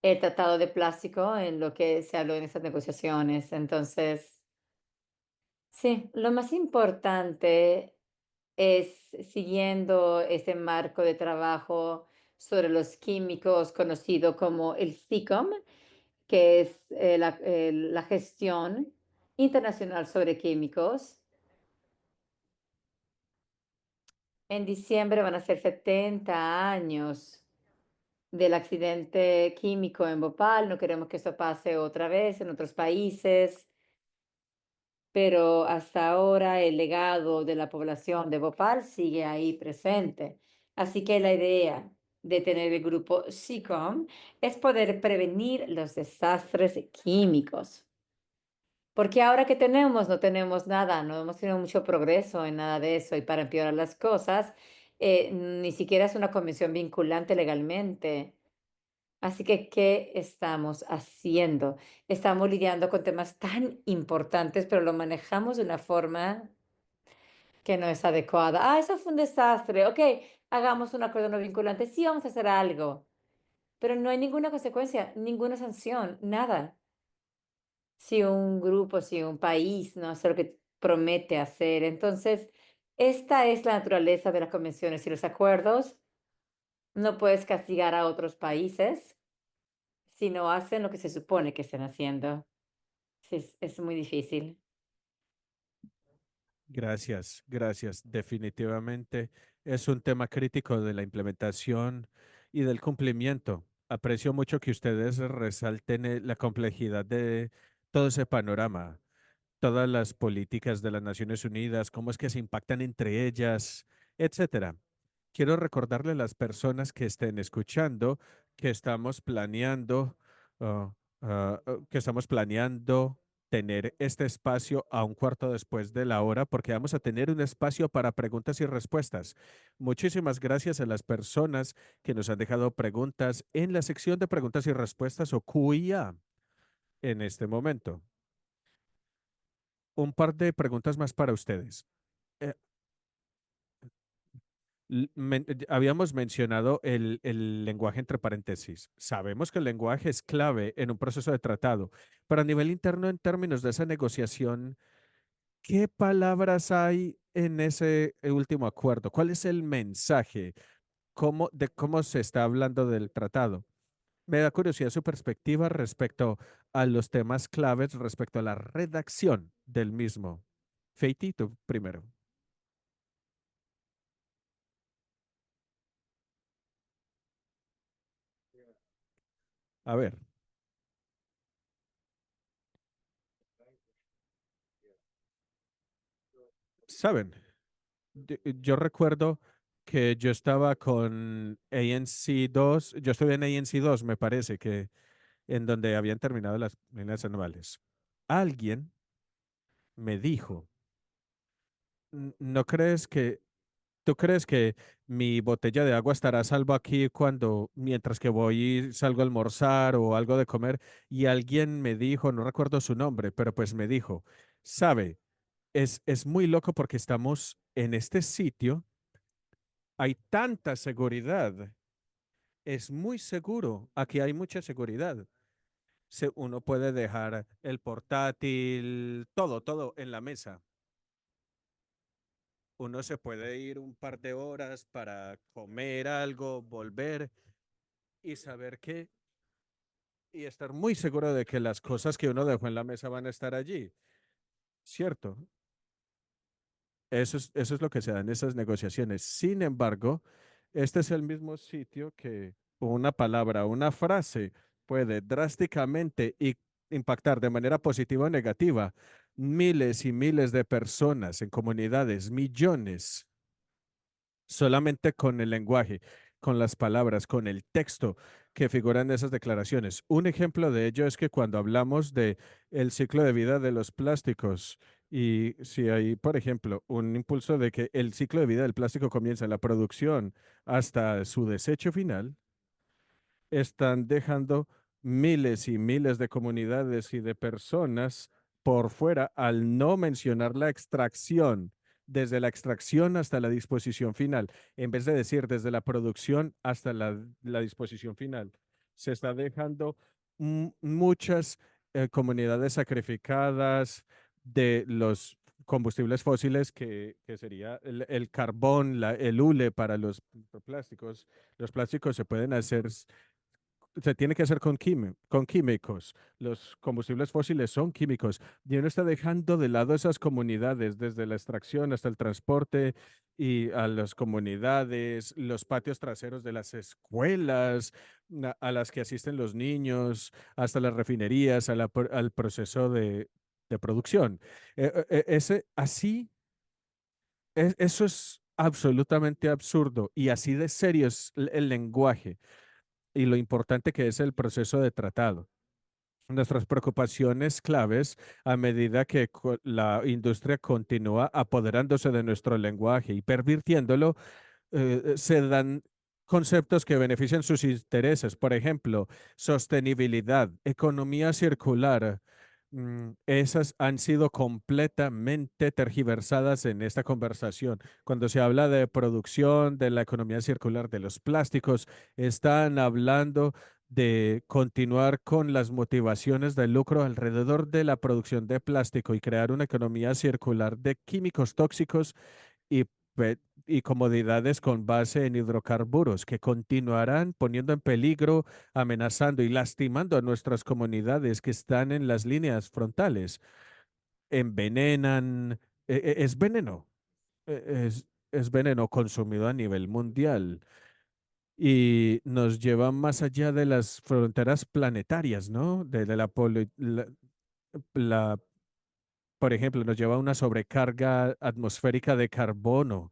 el tratado de plástico en lo que se habló en esas negociaciones? Entonces, sí, lo más importante es, siguiendo ese marco de trabajo sobre los químicos conocido como el SICOM, que es la gestión internacional sobre químicos. En diciembre van a ser 70 años del accidente químico en Bhopal. No queremos que eso pase otra vez en otros países. pero hasta ahora el legado de la población de Bhopal sigue ahí presente. Así que la idea de tener el grupo SEACOM es poder prevenir los desastres químicos. Porque ahora que tenemos, no tenemos nada, no hemos tenido mucho progreso en nada de eso. Y para empeorar las cosas, ni siquiera es una convención vinculante legalmente. Así que, ¿qué estamos haciendo? Estamos lidiando con temas tan importantes, pero lo manejamos de una forma que no es adecuada. Ah, eso fue un desastre. Ok, hagamos un acuerdo no vinculante. Sí, vamos a hacer algo, pero no hay ninguna consecuencia, ninguna sanción, nada. Si un grupo, si un país no hace lo que promete hacer. Entonces, esta es la naturaleza de las convenciones y los acuerdos. No puedes castigar a otros países si no hacen lo que se supone que estén haciendo. Sí, es muy difícil. Gracias, gracias. Definitivamente es un tema crítico de la implementación y del cumplimiento. Aprecio mucho que ustedes resalten la complejidad de todo ese panorama, todas las políticas de las Naciones Unidas, cómo es que se impactan entre ellas, etcétera. Quiero recordarle a las personas que estén escuchando que estamos planeando, que estamos planeando tener este espacio a un cuarto después de la hora, porque vamos a tener un espacio para preguntas y respuestas. Muchísimas gracias a las personas que nos han dejado preguntas en la sección de preguntas y respuestas o QIA en este momento. Un par de preguntas más para ustedes. Eh, habíamos mencionado el lenguaje entre paréntesis. Sabemos que el lenguaje es clave en un proceso de tratado, pero a nivel interno, en términos de esa negociación, ¿qué palabras hay en ese último acuerdo? ¿Cuál es el mensaje? De cómo se está hablando del tratado? Me da curiosidad su perspectiva respecto a los temas claves, respecto a la redacción del mismo. Feiti, tú primero. A ver, ¿saben? Yo recuerdo que yo estaba con ANC 2, yo estuve en ANC 2, me parece, que en donde habían terminado las líneas anuales. Alguien me dijo, ¿no crees que, tú crees que mi botella de agua estará a salvo aquí mientras que voy y salgo a almorzar o algo de comer? Y alguien me dijo, no recuerdo su nombre, pero pues me dijo, sabe, es muy loco porque estamos en este sitio, hay tanta seguridad. Es muy seguro. Aquí hay mucha seguridad. Uno puede dejar el portátil, todo en la mesa. Uno se puede ir un par de horas para comer algo, volver y saber y estar muy seguro de que las cosas que uno dejó en la mesa van a estar allí. ¿Cierto? Eso es lo que se da en esas negociaciones. Sin embargo, este es el mismo sitio que una palabra, una frase puede drásticamente impactar de manera positiva o negativa miles y miles de personas en comunidades, millones solamente con el lenguaje, con las palabras, con el texto que figura en esas declaraciones. Un ejemplo de ello es que cuando hablamos de el ciclo de vida de los plásticos y si hay, por ejemplo, un impulso de que el ciclo de vida del plástico comienza en la producción hasta su desecho final, están dejando miles y miles de comunidades y de personas por fuera al no mencionar la extracción, desde la extracción hasta la disposición final, en vez de decir desde la producción hasta la disposición final. Se está dejando muchas comunidades sacrificadas de los combustibles fósiles, que sería el carbón, el hule para los plásticos. Los plásticos se tiene que hacer con químicos. Los combustibles fósiles son químicos. Y uno está dejando de lado esas comunidades, desde la extracción hasta el transporte y a las comunidades, los patios traseros de las escuelas, a las que asisten los niños, hasta las refinerías, al proceso de de producción. Así, eso es absolutamente absurdo y así de serio es el lenguaje y lo importante que es el proceso de tratado. Nuestras preocupaciones claves a medida que la industria continúa apoderándose de nuestro lenguaje y pervirtiéndolo, se dan conceptos que benefician sus intereses. Por ejemplo, sostenibilidad, economía circular. Esas han sido completamente tergiversadas en esta conversación. Cuando se habla de producción, de la economía circular, de los plásticos, están hablando de continuar con las motivaciones del lucro alrededor de la producción de plástico y crear una economía circular de químicos tóxicos y, y comodidades con base en hidrocarburos que continuarán poniendo en peligro, amenazando y lastimando a nuestras comunidades que están en las líneas frontales. Envenenan, es veneno, es veneno consumido a nivel mundial y nos lleva más allá de las fronteras planetarias, ¿no? De la por ejemplo, nos lleva a una sobrecarga atmosférica de carbono.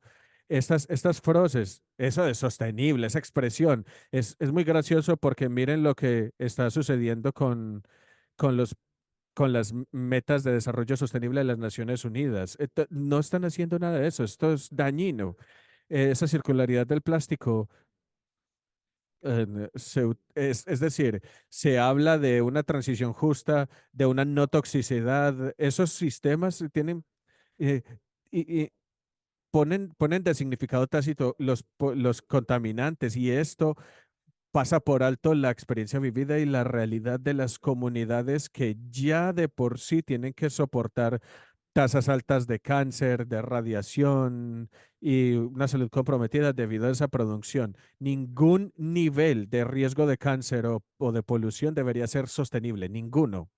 Estas frases, eso de sostenible, esa expresión, es muy gracioso porque miren lo que está sucediendo con con las metas de desarrollo sostenible de las Naciones Unidas. No están haciendo nada de eso, esto es dañino. Esa circularidad del plástico, es decir, se habla de una transición justa, de una no toxicidad. Esos sistemas tienen eh, y ponen de significado tácito los contaminantes y esto pasa por alto la experiencia vivida y la realidad de las comunidades que ya de por sí tienen que soportar tasas altas de cáncer, de radiación y una salud comprometida debido a esa producción. Ningún nivel de riesgo de cáncer o de polución debería ser sostenible, ninguno.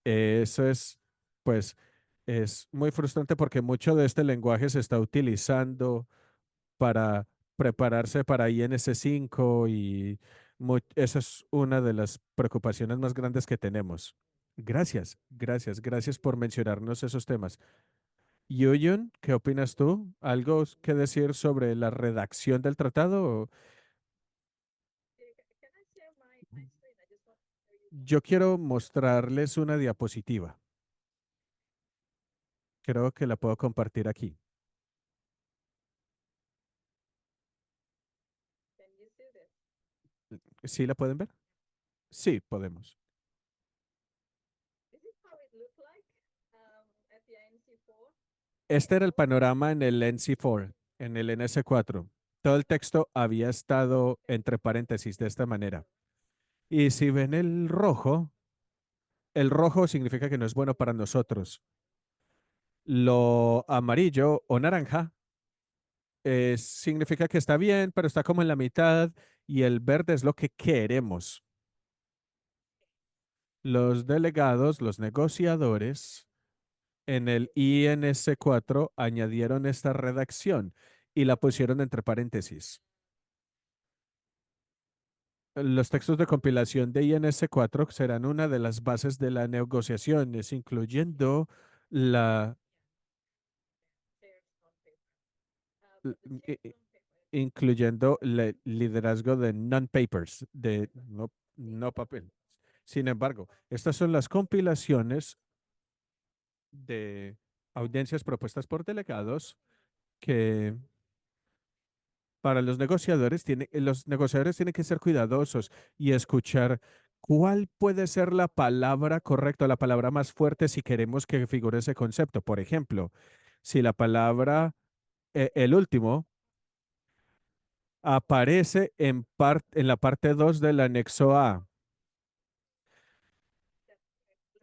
Eso es, pues, es muy frustrante porque mucho de este lenguaje se está utilizando para prepararse para INS 5 y esa es una de las preocupaciones más grandes que tenemos. Gracias por mencionarnos esos temas. Yuyun, ¿qué opinas tú? ¿Algo que decir sobre la redacción del tratado? Yo quiero mostrarles una diapositiva. Creo que la puedo compartir aquí. ¿Sí la pueden ver? Sí, podemos. Este era el panorama en el NC4, en el NS4. Todo el texto había estado entre paréntesis de esta manera. Y si ven el rojo significa que no es bueno para nosotros. Lo amarillo o naranja significa que está bien, pero está como en la mitad. Y el verde es lo que queremos. Los delegados, los negociadores, en el INS4 añadieron esta redacción y la pusieron entre paréntesis. Los textos de compilación de INS4 serán una de las bases de las negociaciones, l- i- i- incluyendo el liderazgo de non-papers, de no papel. Sin embargo, estas son las compilaciones de audiencias propuestas por delegados que para los negociadores tienen que ser cuidadosos y escuchar cuál puede ser la palabra correcta, la palabra más fuerte si queremos que figure ese concepto. Por ejemplo, si la palabra, el último, aparece en la parte 2 del anexo A.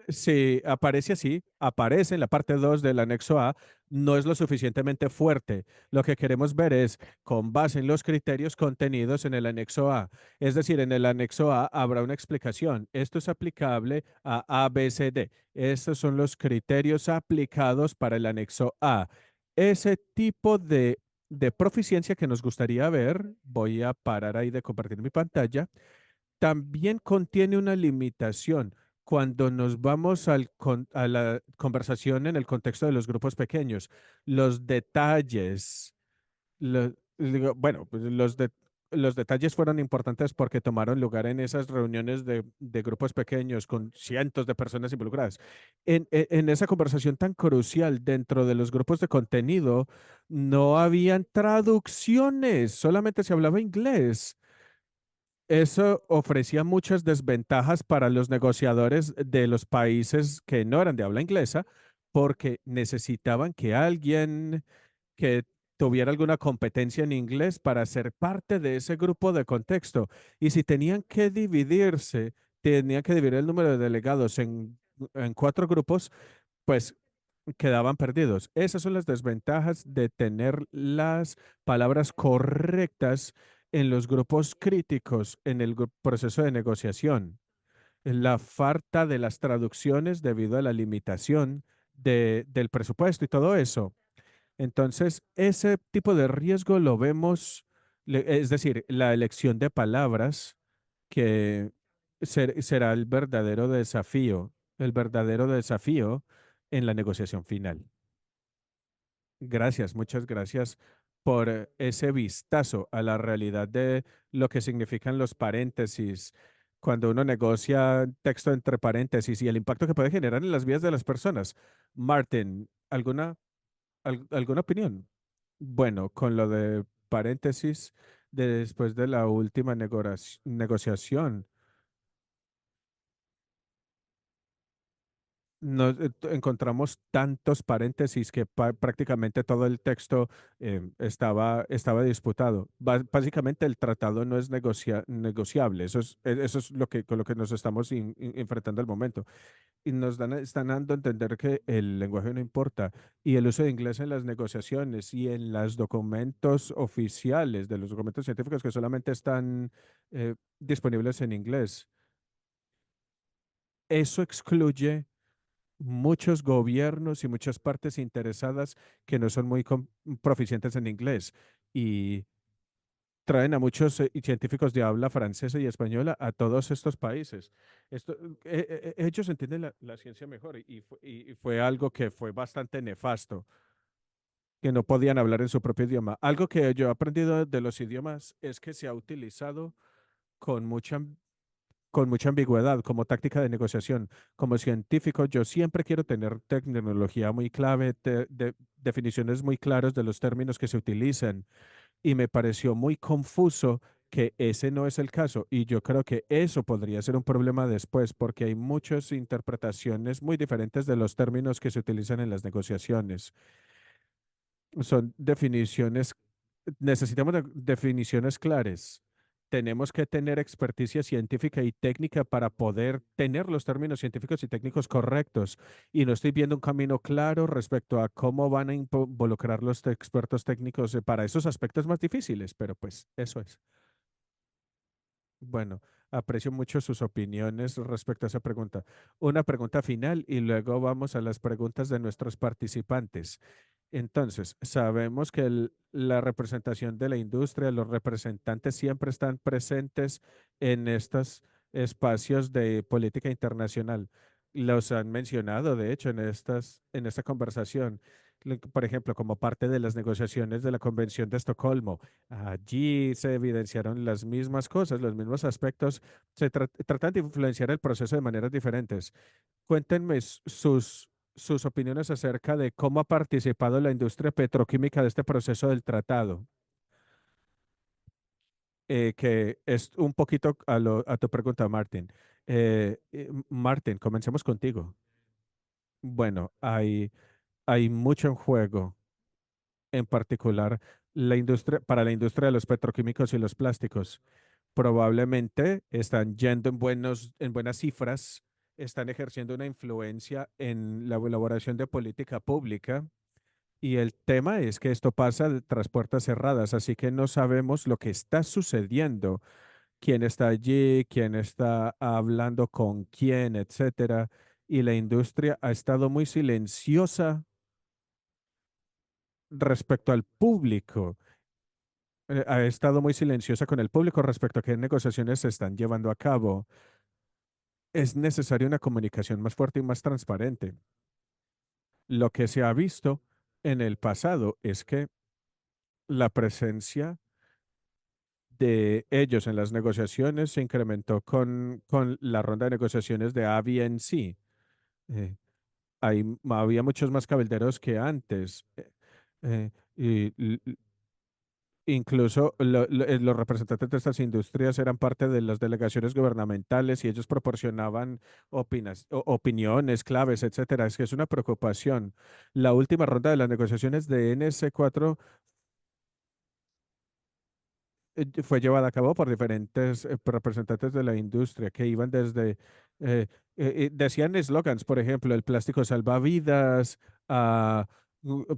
Si aparece así, aparece en la parte 2 del anexo A, no es lo suficientemente fuerte. Lo que queremos ver es con base en los criterios contenidos en el anexo A. Es decir, en el anexo A habrá una explicación. Esto es aplicable a ABCD. Estos son los criterios aplicados para el anexo A. Ese tipo de proficiencia que nos gustaría ver, voy a parar ahí de compartir mi pantalla, también contiene una limitación cuando nos vamos a la conversación en el contexto de los grupos pequeños, los detalles, bueno, pues los detalles fueron importantes porque tomaron lugar en esas reuniones de grupos pequeños con cientos de personas involucradas. En esa conversación tan crucial dentro de los grupos de contenido, no habían traducciones, solamente se hablaba inglés. Eso ofrecía muchas desventajas para los negociadores de los países que no eran de habla inglesa, porque necesitaban que alguien que tuviera alguna competencia en inglés para ser parte de ese grupo de contexto. Y si tenían que dividir el número de delegados en cuatro grupos, pues quedaban perdidos. Esas son las desventajas de tener las palabras correctas en los grupos críticos en el proceso de negociación. La falta de las traducciones debido a la limitación del presupuesto y todo eso. Entonces, ese tipo de riesgo lo vemos, es decir, la elección de palabras que será el verdadero desafío en la negociación final. Gracias, muchas gracias por ese vistazo a la realidad de lo que significan los paréntesis cuando uno negocia texto entre paréntesis y el impacto que puede generar en las vidas de las personas. Martin, ¿alguna opinión? Bueno, con lo de paréntesis, después de la última negociación, encontramos tantos paréntesis que prácticamente todo el texto estaba disputado. Básicamente el tratado no es negociable. Eso es con lo que nos estamos enfrentando al momento. Y están dando a entender que el lenguaje no importa y el uso de inglés en las negociaciones y en los documentos oficiales de los documentos científicos que solamente están disponibles en inglés. Eso excluye muchos gobiernos y muchas partes interesadas que no son muy proficientes en inglés y traen a muchos científicos de habla francesa y española a todos estos países. Ellos entienden la ciencia mejor y fue algo que fue bastante nefasto, que no podían hablar en su propio idioma. Algo que yo he aprendido de los idiomas es que se ha utilizado con con mucha ambigüedad como táctica de negociación. Como científico, yo siempre quiero tener tecnología muy clave, definiciones muy claras de los términos que se utilizan y me pareció muy confuso que ese no es el caso y yo creo que eso podría ser un problema después porque hay muchas interpretaciones muy diferentes de los términos que se utilizan en las negociaciones. Son definiciones, necesitamos definiciones claras. Tenemos que tener experticia científica y técnica para poder tener los términos científicos y técnicos correctos. Y no estoy viendo un camino claro respecto a cómo van a involucrar los expertos técnicos para esos aspectos más difíciles, pero pues eso es. Bueno, aprecio mucho sus opiniones respecto a esa pregunta. Una pregunta final y luego vamos a las preguntas de nuestros participantes. Entonces, sabemos que la representación de la industria, los representantes siempre están presentes en estos espacios de política internacional. Los han mencionado, de hecho, en esta conversación. Por ejemplo, como parte de las negociaciones de la Convención de Estocolmo. Allí se evidenciaron las mismas cosas, los mismos aspectos. Tratan de influenciar el proceso de maneras diferentes. Cuéntenme sus opiniones acerca de cómo ha participado la industria petroquímica de este proceso del tratado, que es un poquito a tu pregunta, Martín. Martín, comencemos contigo. Bueno, hay mucho en juego, en particular para la industria de los petroquímicos y los plásticos. Probablemente están yendo en buenas cifras, están ejerciendo una influencia en la elaboración de política pública. Y el tema es que esto pasa tras puertas cerradas, así que no sabemos lo que está sucediendo, quién está allí, quién está hablando con quién, etcétera. Y la industria ha estado muy silenciosa respecto al público. Ha estado muy silenciosa con el público respecto a qué negociaciones se están llevando a cabo. es necesaria una comunicación más fuerte y más transparente. Lo que se ha visto en el pasado es que la presencia de ellos en las negociaciones se incrementó con la ronda de negociaciones de ABNC. Eh, había muchos más cabilderos que antes. Y incluso los representantes de estas industrias eran parte de las delegaciones gubernamentales y ellos proporcionaban opiniones, claves, etcétera. Es que es una preocupación. La última ronda de las negociaciones de NS4 fue llevada a cabo por diferentes representantes de la industria que iban desde, decían eslogans, por ejemplo, el plástico salva vidas, a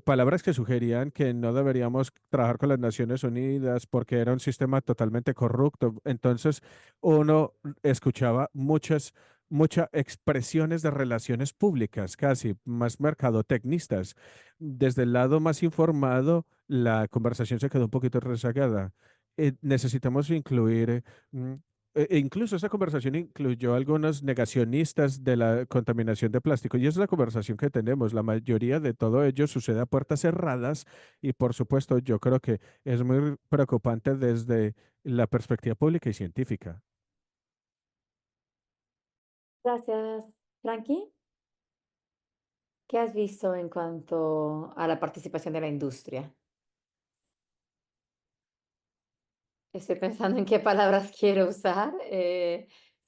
palabras que sugerían que no deberíamos trabajar con las Naciones Unidas porque era un sistema totalmente corrupto. Entonces, uno escuchaba muchas expresiones de relaciones públicas, casi más mercadotecnistas. Desde el lado más informado, la conversación se quedó un poquito rezagada. Necesitamos incluir, incluso esa conversación incluyó algunos negacionistas de la contaminación de plástico y esa es la conversación que tenemos. La mayoría de todo ello sucede a puertas cerradas y por supuesto yo creo que es muy preocupante desde la perspectiva pública y científica. Gracias, Frankie. ¿Qué has visto en cuanto a la participación de la industria? Estoy pensando en qué palabras quiero usar.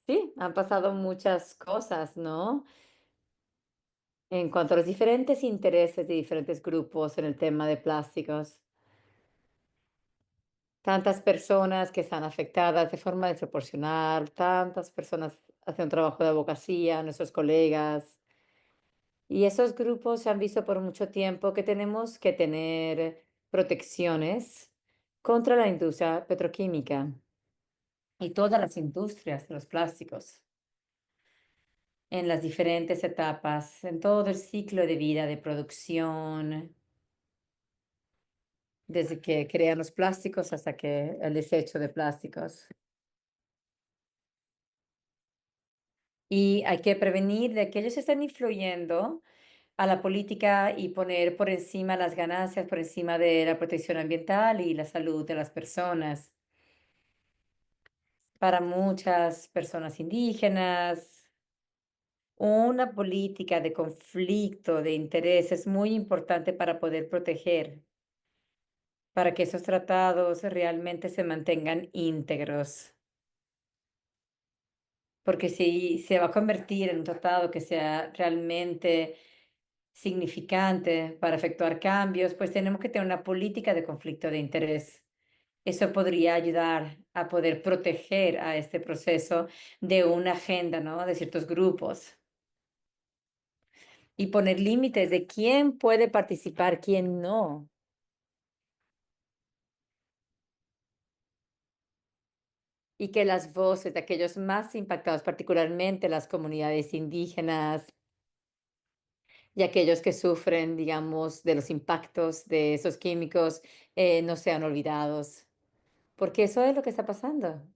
Sí, han pasado muchas cosas, ¿no? En cuanto a los diferentes intereses de diferentes grupos en el tema de plásticos. Tantas personas que están afectadas de forma desproporcional, tantas personas hacen un trabajo de abogacía, nuestros colegas. Y esos grupos se han visto por mucho tiempo que tenemos que tener protecciones contra la industria petroquímica y todas las industrias de los plásticos en las diferentes etapas, en todo el ciclo de vida de producción, desde que crean los plásticos hasta que el desecho de plásticos. Y hay que prevenir de que ellos estén influyendo a la política y poner por encima las ganancias, por encima de la protección ambiental y la salud de las personas. Para muchas personas indígenas, una política de conflicto de interés es muy importante para poder proteger, para que esos tratados realmente se mantengan íntegros. Porque si se va a convertir en un tratado que sea realmente significante para efectuar cambios, pues tenemos que tener una política de conflicto de interés. Eso podría ayudar a poder proteger a este proceso de una agenda, ¿no? De ciertos grupos y poner límites de quién puede participar, quién no. Y que las voces de aquellos más impactados, particularmente las comunidades indígenas y aquellos que sufren, digamos, de los impactos de esos químicos, no sean olvidados. Porque eso es lo que está pasando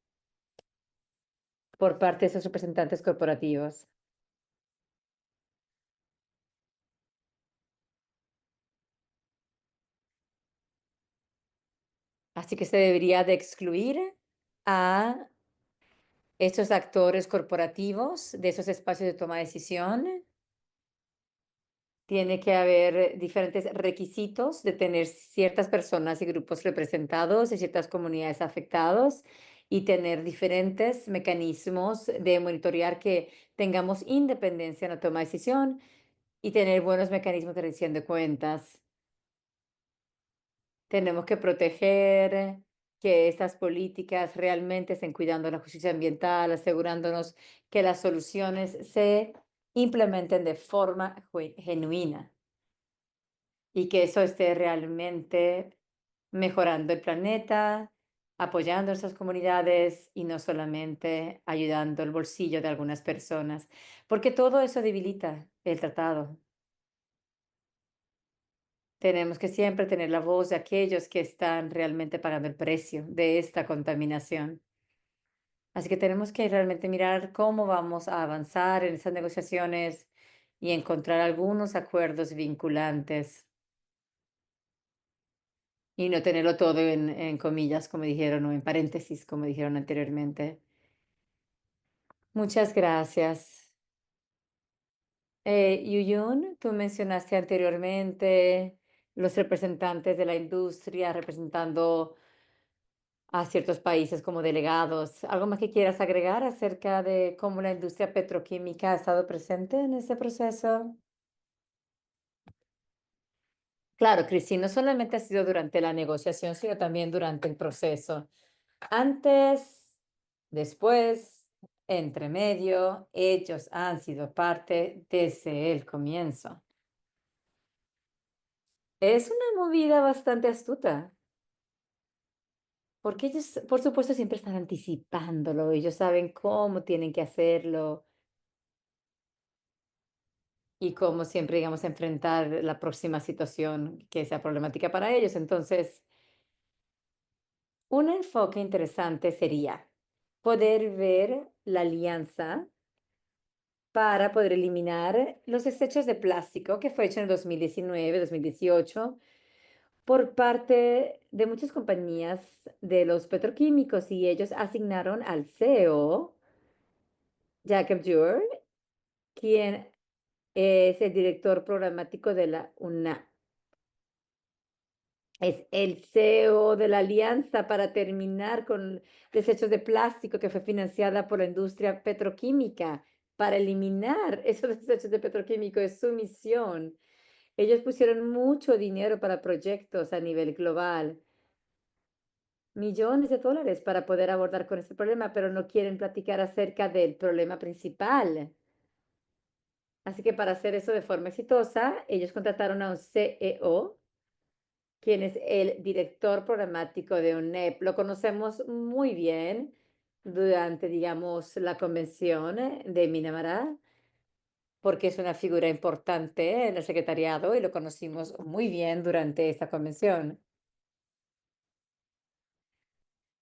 por parte de esos representantes corporativos. Así que se debería de excluir a estos actores corporativos de esos espacios de toma de decisión. Tiene que haber diferentes requisitos de tener ciertas personas y grupos representados y ciertas comunidades afectados y tener diferentes mecanismos de monitorear que tengamos independencia en la toma de decisión y tener buenos mecanismos de rendición de cuentas. Tenemos que proteger que estas políticas realmente estén cuidando la justicia ambiental, asegurándonos que las soluciones se implementen de forma genuina y que eso esté realmente mejorando el planeta, apoyando a esas comunidades y no solamente ayudando el bolsillo de algunas personas, porque todo eso debilita el tratado. Tenemos que siempre tener la voz de aquellos que están realmente pagando el precio de esta contaminación. Así que tenemos que realmente mirar cómo vamos a avanzar en esas negociaciones y encontrar algunos acuerdos vinculantes y no tenerlo todo en comillas, como dijeron, o en paréntesis, como dijeron anteriormente. Muchas gracias. Yuyun, tú mencionaste anteriormente los representantes de la industria representando a ciertos países como delegados. ¿Algo más que quieras agregar acerca de cómo la industria petroquímica ha estado presente en ese proceso? Claro, Cristina, no solamente ha sido durante la negociación, sino también durante el proceso. Antes, después, entre medio, ellos han sido parte desde el comienzo. Es una movida bastante astuta, porque ellos, por supuesto, siempre están anticipándolo, ellos saben cómo tienen que hacerlo y cómo siempre, digamos, enfrentar la próxima situación que sea problemática para ellos. Entonces, un enfoque interesante sería poder ver la alianza para poder eliminar los desechos de plástico que fue hecho en el 2019, 2018 por parte de muchas compañías de los petroquímicos y ellos asignaron al CEO, Jacob Dürr, quien es el director programático de la UNA. Es el CEO de la Alianza para terminar con desechos de plástico que fue financiada por la industria petroquímica para eliminar esos desechos de petroquímico. Es su misión. Ellos pusieron mucho dinero para proyectos a nivel global, millones de dólares para poder abordar con este problema, pero no quieren platicar acerca del problema principal. Así que para hacer eso de forma exitosa, ellos contrataron a un CEO, quien es el director programático de UNEP. Lo conocemos muy bien durante, digamos, la convención de Minamara, porque es una figura importante en el secretariado y lo conocimos muy bien durante esta convención.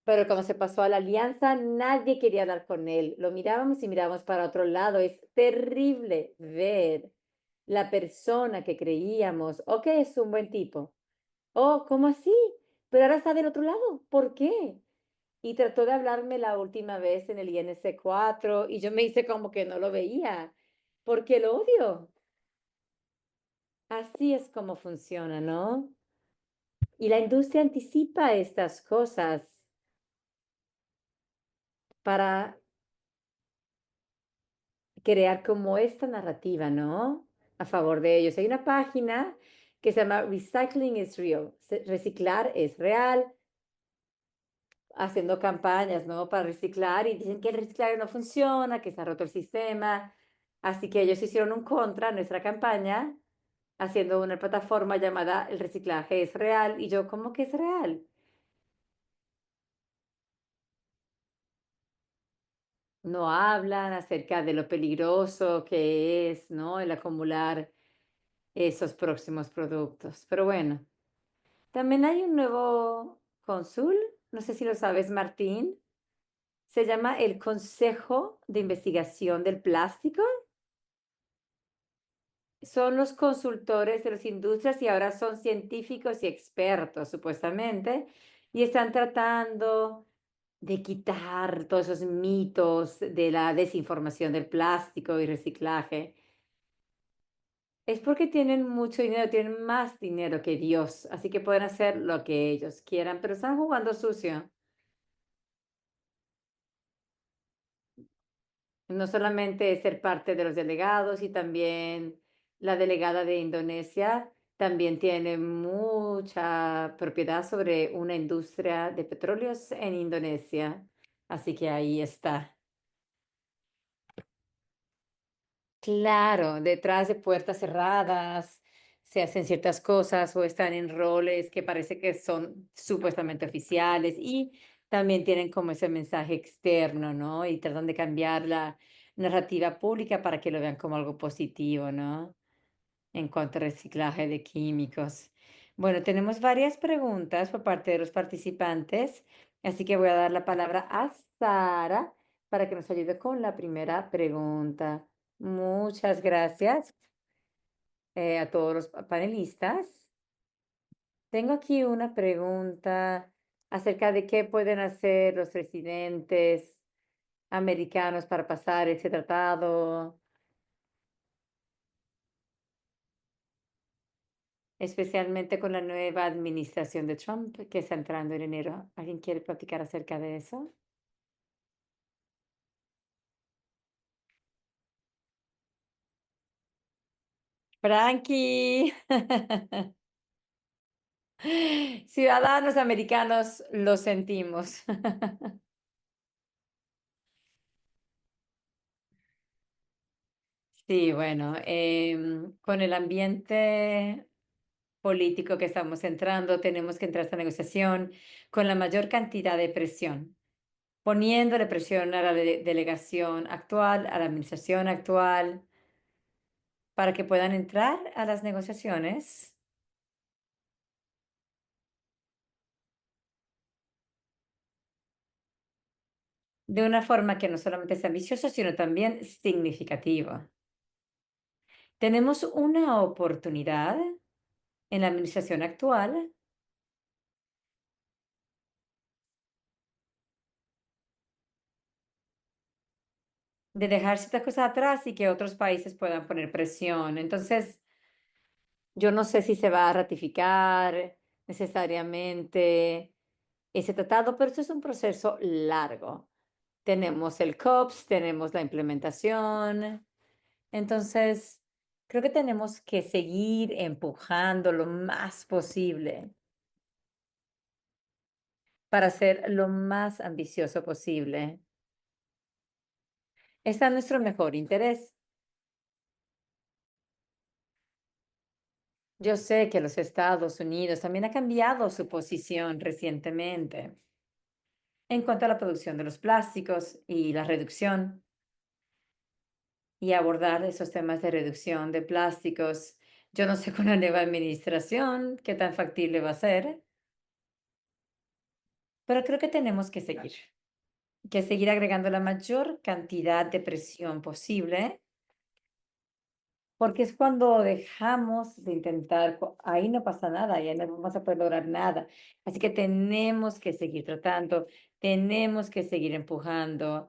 Pero cuando se pasó a la alianza, nadie quería hablar con él. Lo mirábamos y mirábamos para otro lado. Es terrible ver la persona que creíamos, ok, es un buen tipo. Oh, ¿cómo así? Pero ahora está del otro lado. ¿Por qué? Y trató de hablarme la última vez en el INC4 y yo me hice como que no lo veía, porque lo odio. Así es como funciona, ¿no? Y la industria anticipa estas cosas para crear como esta narrativa, ¿no? A favor de ellos. Hay una página que se llama Recycling is Real. Reciclar es real, haciendo campañas, ¿no? Para reciclar y dicen que el reciclaje no funciona, que se ha roto el sistema. Así que ellos hicieron un contra a nuestra campaña, haciendo una plataforma llamada El reciclaje es real. Y yo, ¿cómo que es real? No hablan acerca de lo peligroso que es, ¿no? El acumular esos próximos productos. Pero bueno, también hay un nuevo cónsul, no sé si lo sabes, Martín. Se llama el Consejo de Investigación del Plástico. Son los consultores de las industrias y ahora son científicos y expertos, supuestamente, y están tratando de quitar todos esos mitos de la desinformación del plástico y reciclaje. Es porque tienen mucho dinero, tienen más dinero que Dios, así que pueden hacer lo que ellos quieran, pero están jugando sucio. No solamente ser parte de los delegados y también la delegada de Indonesia también tiene mucha propiedad sobre una industria de petróleos en Indonesia. Así que ahí está. Claro, detrás de puertas cerradas se hacen ciertas cosas o están en roles que parece que son supuestamente oficiales y también tienen como ese mensaje externo, ¿no? Y tratan de cambiar la narrativa pública para que lo vean como algo positivo, ¿no? En cuanto a reciclaje de químicos. Bueno, tenemos varias preguntas por parte de los participantes, así que voy a dar la palabra a Sara para que nos ayude con la primera pregunta. Muchas gracias a todos los panelistas. Tengo aquí una pregunta acerca de qué pueden hacer los residentes americanos para pasar ese tratado, especialmente con la nueva administración de Trump que está entrando en enero. ¿Alguien quiere platicar acerca de eso? Frankie. Ciudadanos americanos, lo sentimos. Sí, bueno, con el ambiente político que estamos entrando, tenemos que entrar a esta negociación con la mayor cantidad de presión, poniéndole presión a la delegación actual, a la administración actual, para que puedan entrar a las negociaciones de una forma que no solamente sea ambiciosa, sino también significativa. Tenemos una oportunidad en la administración actual de dejar ciertas cosas atrás y que otros países puedan poner presión. Entonces, yo no sé si se va a ratificar necesariamente ese tratado, pero esto es un proceso largo. Tenemos el COPS, tenemos la implementación. Entonces, creo que tenemos que seguir empujando lo más posible para ser lo más ambicioso posible. Está en nuestro mejor interés. Yo sé que los Estados Unidos también ha cambiado su posición recientemente en cuanto a la producción de los plásticos y la reducción y abordar esos temas de reducción de plásticos. Yo no sé con la nueva administración qué tan factible va a ser, pero creo que seguir agregando la mayor cantidad de presión posible, porque es cuando dejamos de intentar, ahí no pasa nada, ya no vamos a poder lograr nada. Así que tenemos que seguir tratando, tenemos que seguir empujando.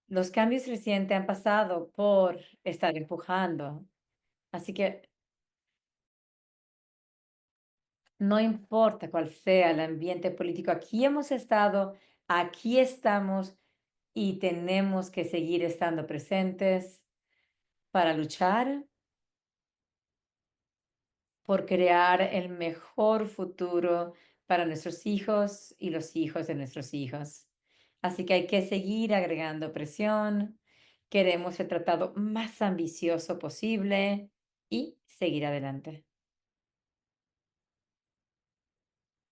Los cambios recientes han pasado por estar empujando. Así que no importa cuál sea el ambiente político, aquí hemos estado, aquí estamos y tenemos que seguir estando presentes para luchar por crear el mejor futuro para nuestros hijos y los hijos de nuestros hijos. Así que hay que seguir agregando presión. Queremos el tratado más ambicioso posible y seguir adelante.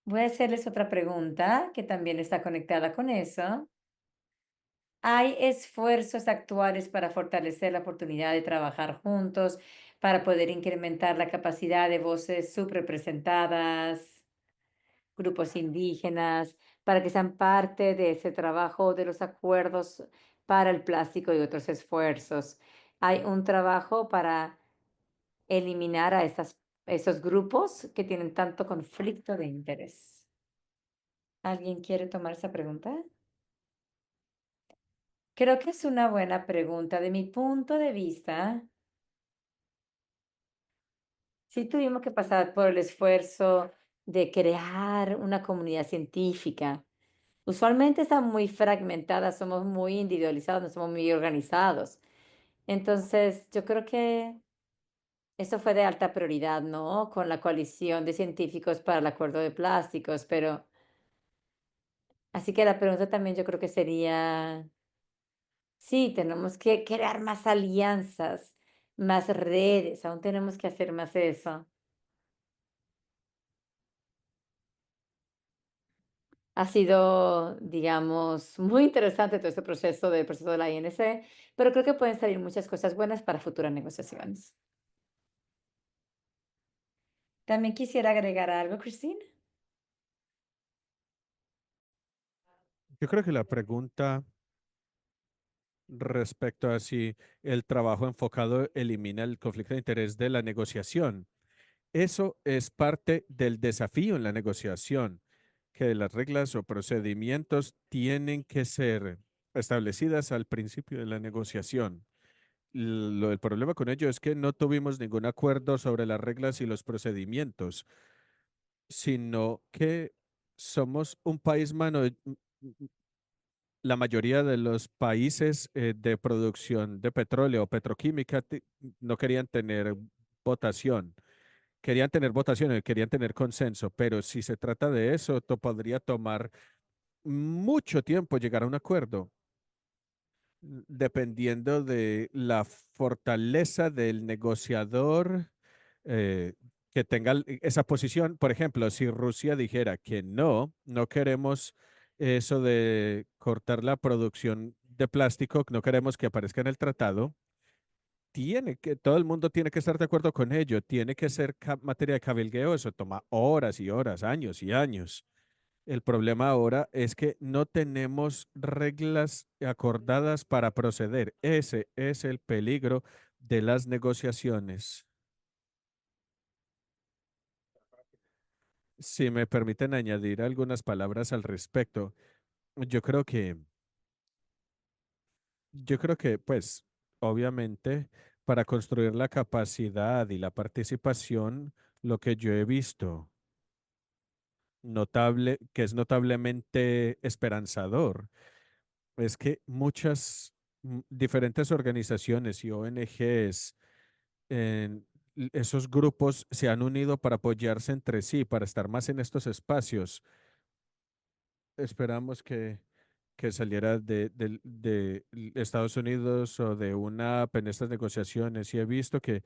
Voy a hacerles otra pregunta que también está conectada con eso. ¿Hay esfuerzos actuales para fortalecer la oportunidad de trabajar juntos, para poder incrementar la capacidad de voces subrepresentadas, grupos indígenas, para que sean parte de ese trabajo de los acuerdos para el plástico y otros esfuerzos? ¿Hay un trabajo para eliminar a esos grupos que tienen tanto conflicto de interés? ¿Alguien quiere tomar esa pregunta? Creo que es una buena pregunta. De mi punto de vista, sí tuvimos que pasar por el esfuerzo de crear una comunidad científica. Usualmente está muy fragmentada, somos muy individualizados, no somos muy organizados. Entonces, yo creo que eso fue de alta prioridad, ¿no? Con la coalición de científicos para el acuerdo de plásticos, pero así que la pregunta también yo creo que sería, sí, tenemos que crear más alianzas, más redes, aún tenemos que hacer más eso. Ha sido, digamos, muy interesante todo este proceso del proceso de la INC, pero creo que pueden salir muchas cosas buenas para futuras negociaciones. También quisiera agregar algo, Christine. Yo creo que la pregunta respecto a si el trabajo enfocado elimina el conflicto de interés de la negociación. Eso es parte del desafío en la negociación, que las reglas o procedimientos tienen que ser establecidas al principio de la negociación. El problema con ello es que no tuvimos ningún acuerdo sobre las reglas y los procedimientos, sino que somos un país mano. La mayoría de los países de producción de petróleo o petroquímica no querían tener votación. Querían tener votaciones, querían tener consenso, pero si se trata de eso, podría tomar mucho tiempo llegar a un acuerdo, dependiendo de la fortaleza del negociador eh, que tenga esa posición. Por ejemplo, si Rusia dijera que no queremos eso de cortar la producción de plástico, no queremos que aparezca en el tratado, todo el mundo tiene que estar de acuerdo con ello, tiene que ser materia de cabilgueo, eso toma horas y horas, años y años. El problema ahora es que no tenemos reglas acordadas para proceder. Ese es el peligro de las negociaciones. Si me permiten añadir algunas palabras al respecto, yo creo que, pues, obviamente, para construir la capacidad y la participación, lo que yo he visto que es notablemente esperanzador, es que muchas diferentes organizaciones y ONGs en esos grupos se han unido para apoyarse entre sí, para estar más en estos espacios. Esperamos que saliera de Estados Unidos o de una en estas negociaciones y he visto que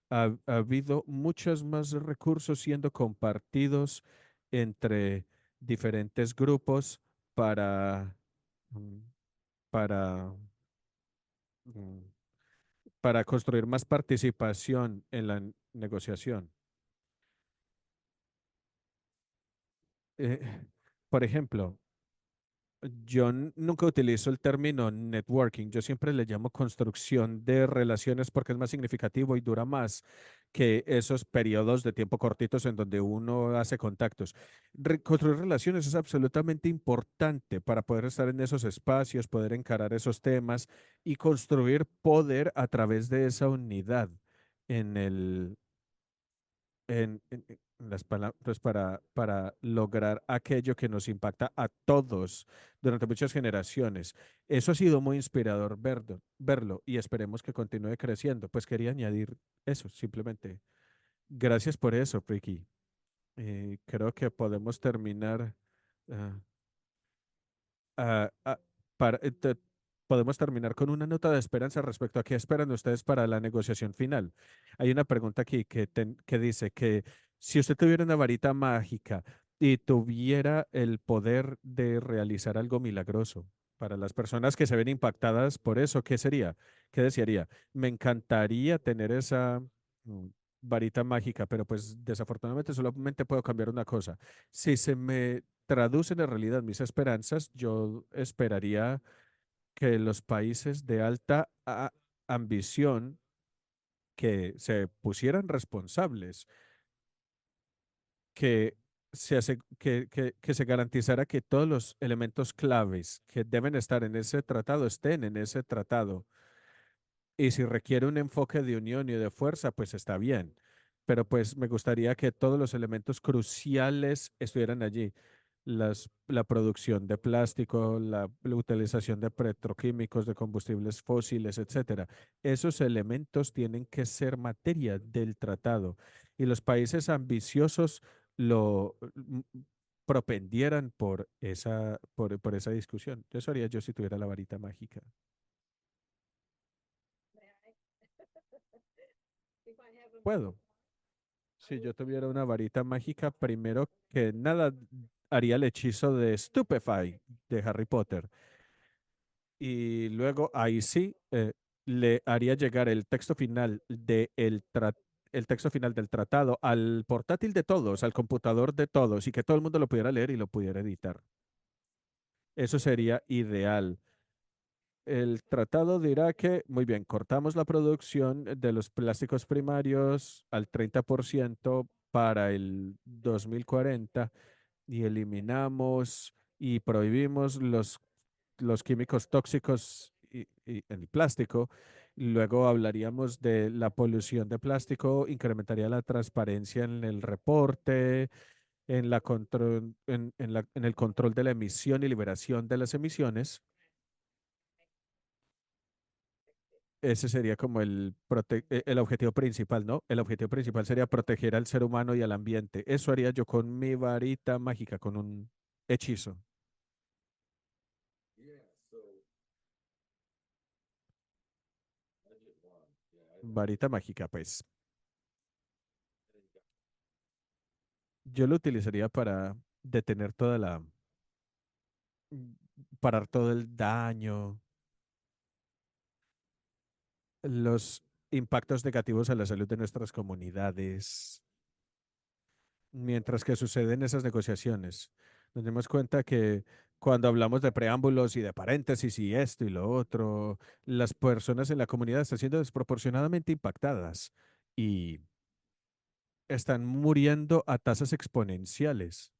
ha habido muchos más recursos siendo compartidos entre diferentes grupos para, mm, para, mm, para construir más participación en la negociación. Eh, por ejemplo, yo nunca utilizo el término networking, yo siempre le llamo construcción de relaciones porque es más significativo y dura más que esos periodos de tiempo cortitos en donde uno hace contactos. Construir relaciones es absolutamente importante para poder estar en esos espacios, poder encarar esos temas y construir poder a través de esa unidad en en las palabras para lograr aquello que nos impacta a todos durante muchas generaciones. Eso ha sido muy inspirador verlo y esperemos que continúe creciendo. Pues quería añadir eso, simplemente. Gracias por eso, Ricky. Creo que podemos terminar. ah, ah, ah, podemos terminar con una nota de esperanza respecto a qué esperan ustedes para la negociación final. Hay una pregunta aquí que dice que si usted tuviera una varita mágica y tuviera el poder de realizar algo milagroso para las personas que se ven impactadas por eso, ¿qué sería? ¿Qué desearía? Me encantaría tener esa mm, varita mágica, pero pues desafortunadamente solamente puedo cambiar una cosa. Si se me traducen en realidad mis esperanzas, yo esperaría que los países de alta ambición que se pusieran responsables, que que se garantizara que todos los elementos claves que deben estar en ese tratado estén en ese tratado. Y si requiere un enfoque de unión y de fuerza, pues está bien. Pero pues me gustaría que todos los elementos cruciales estuvieran allí. La producción de plástico, la utilización de petroquímicos, de combustibles fósiles, etcétera. Esos elementos tienen que ser materia del tratado. Y los países ambiciosos lo propendieran por esa discusión. Eso haría yo si tuviera la varita mágica. Puedo. Si yo tuviera una varita mágica, primero que nada haría el hechizo de Stupefy de Harry Potter. Y luego ahí sí le haría llegar el texto final del tratado al portátil de todos, al computador de todos, y que todo el mundo lo pudiera leer y lo pudiera editar. Eso sería ideal. el tratado dirá que, muy bien, cortamos la producción de los plásticos primarios al 30% para el 2040 y eliminamos y prohibimos los químicos tóxicos en el plástico. Luego hablaríamos de la polución de plástico, incrementaría la transparencia en el reporte, en el control de la emisión y liberación de las emisiones. Ese sería como el objetivo principal, ¿no? El objetivo principal sería proteger al ser humano y al ambiente. Eso haría yo con mi varita mágica, con un hechizo. Varita mágica, pues. Yo lo utilizaría para detener mm, parar todo el daño, los impactos negativos a la salud de nuestras comunidades, mientras que suceden esas negociaciones. Nos damos cuenta que cuando hablamos de preámbulos y de paréntesis y esto y lo otro, las personas en la comunidad están siendo desproporcionadamente impactadas y están muriendo a tasas exponenciales.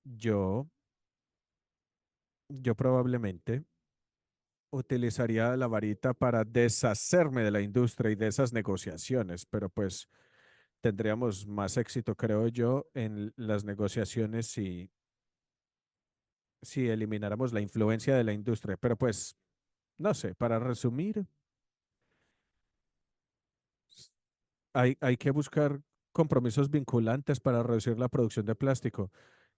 Yo, yo probablemente utilizaría la varita para deshacerme de la industria y de esas negociaciones, pero pues tendríamos más éxito, creo yo, en las negociaciones si elimináramos la influencia de la industria. Pero pues, no sé, para resumir, hay que buscar compromisos vinculantes para reducir la producción de plástico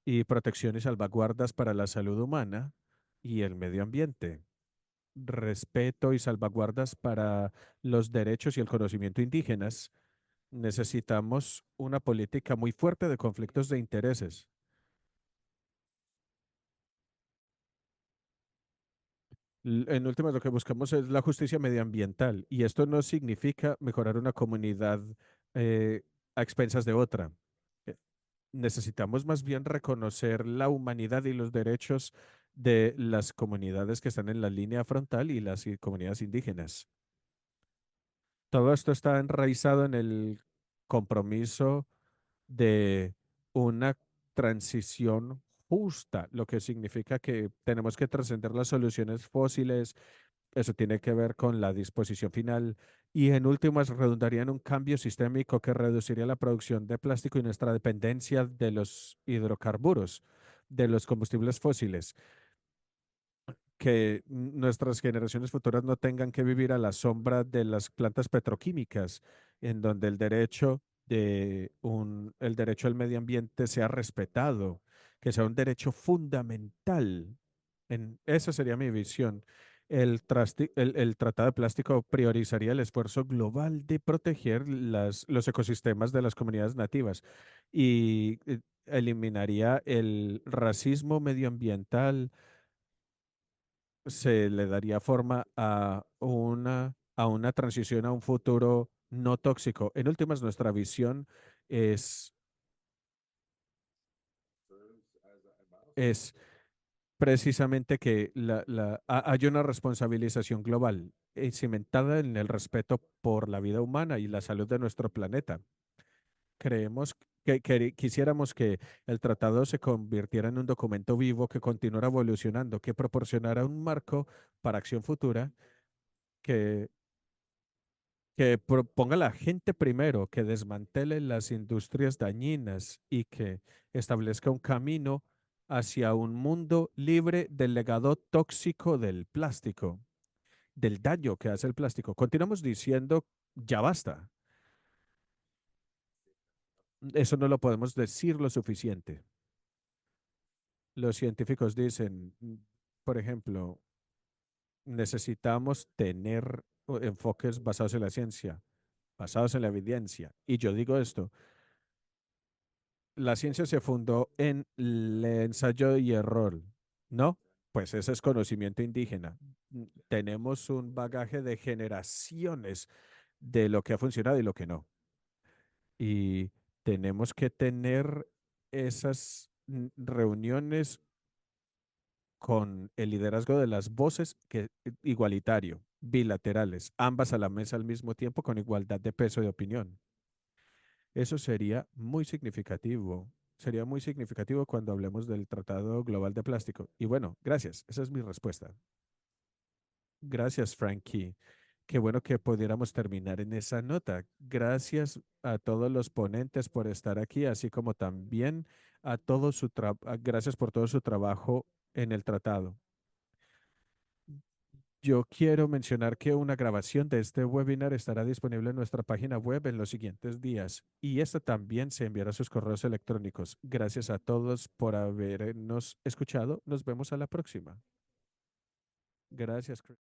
y protección y salvaguardas para la salud humana y el medio ambiente. Respeto y salvaguardas para los derechos y el conocimiento indígenas. Necesitamos una política muy fuerte de conflictos de intereses. En últimas, lo que buscamos es la justicia medioambiental y esto no significa mejorar una comunidad eh, a expensas de otra. Eh, Necesitamos más bien reconocer la humanidad y los derechos de las comunidades que están en la línea frontal y las comunidades indígenas. Todo esto está enraizado en el compromiso de una transición justa, lo que significa que tenemos que trascender las soluciones fósiles. Eso tiene que ver con la disposición final y en últimas redundaría en un cambio sistémico que reduciría la producción de plástico y nuestra dependencia de los hidrocarburos, de los combustibles fósiles, que nuestras generaciones futuras no tengan que vivir a la sombra de las plantas petroquímicas, en donde el derecho al medio ambiente sea respetado, que sea un derecho fundamental. Esa sería mi visión. El Tratado de Plástico priorizaría el esfuerzo global de proteger los ecosistemas de las comunidades nativas y eliminaría el racismo medioambiental, se le daría forma a una transición a un futuro no tóxico. En últimas, nuestra visión es, es precisamente que hay una responsabilización global cimentada en el respeto por la vida humana y la salud de nuestro planeta. Creemos que quisiéramos que el tratado se convirtiera en un documento vivo que continuara evolucionando, que proporcionara un marco para acción futura que ponga a la gente primero, que desmantele las industrias dañinas y que establezca un camino hacia un mundo libre del legado tóxico del plástico, del daño que hace el plástico. Continuamos diciendo, ya basta. Eso no lo podemos decir lo suficiente. Los científicos dicen, por ejemplo, necesitamos tener enfoques basados en la ciencia, basados en la evidencia. Y yo digo esto, la ciencia se fundó en el ensayo y error, ¿no? Pues ese es conocimiento indígena. Tenemos un bagaje de generaciones de lo que ha funcionado y lo que no. Y tenemos que tener esas reuniones con el liderazgo de las voces que igualitario, bilaterales, ambas a la mesa al mismo tiempo con igualdad de peso de opinión. Eso sería muy significativo. Sería muy significativo cuando hablemos del Tratado Global de Plástico. Y bueno, gracias. Esa es mi respuesta. Gracias, Frankie. Qué bueno que pudiéramos terminar en esa nota. Gracias a todos los ponentes por estar aquí, así como también a todo gracias por todo su trabajo en el tratado. Yo quiero mencionar que una grabación de este webinar estará disponible en nuestra página web en los siguientes días y esta también se enviará a sus correos electrónicos. Gracias a todos por habernos escuchado. Nos vemos a la próxima. Gracias, Chris.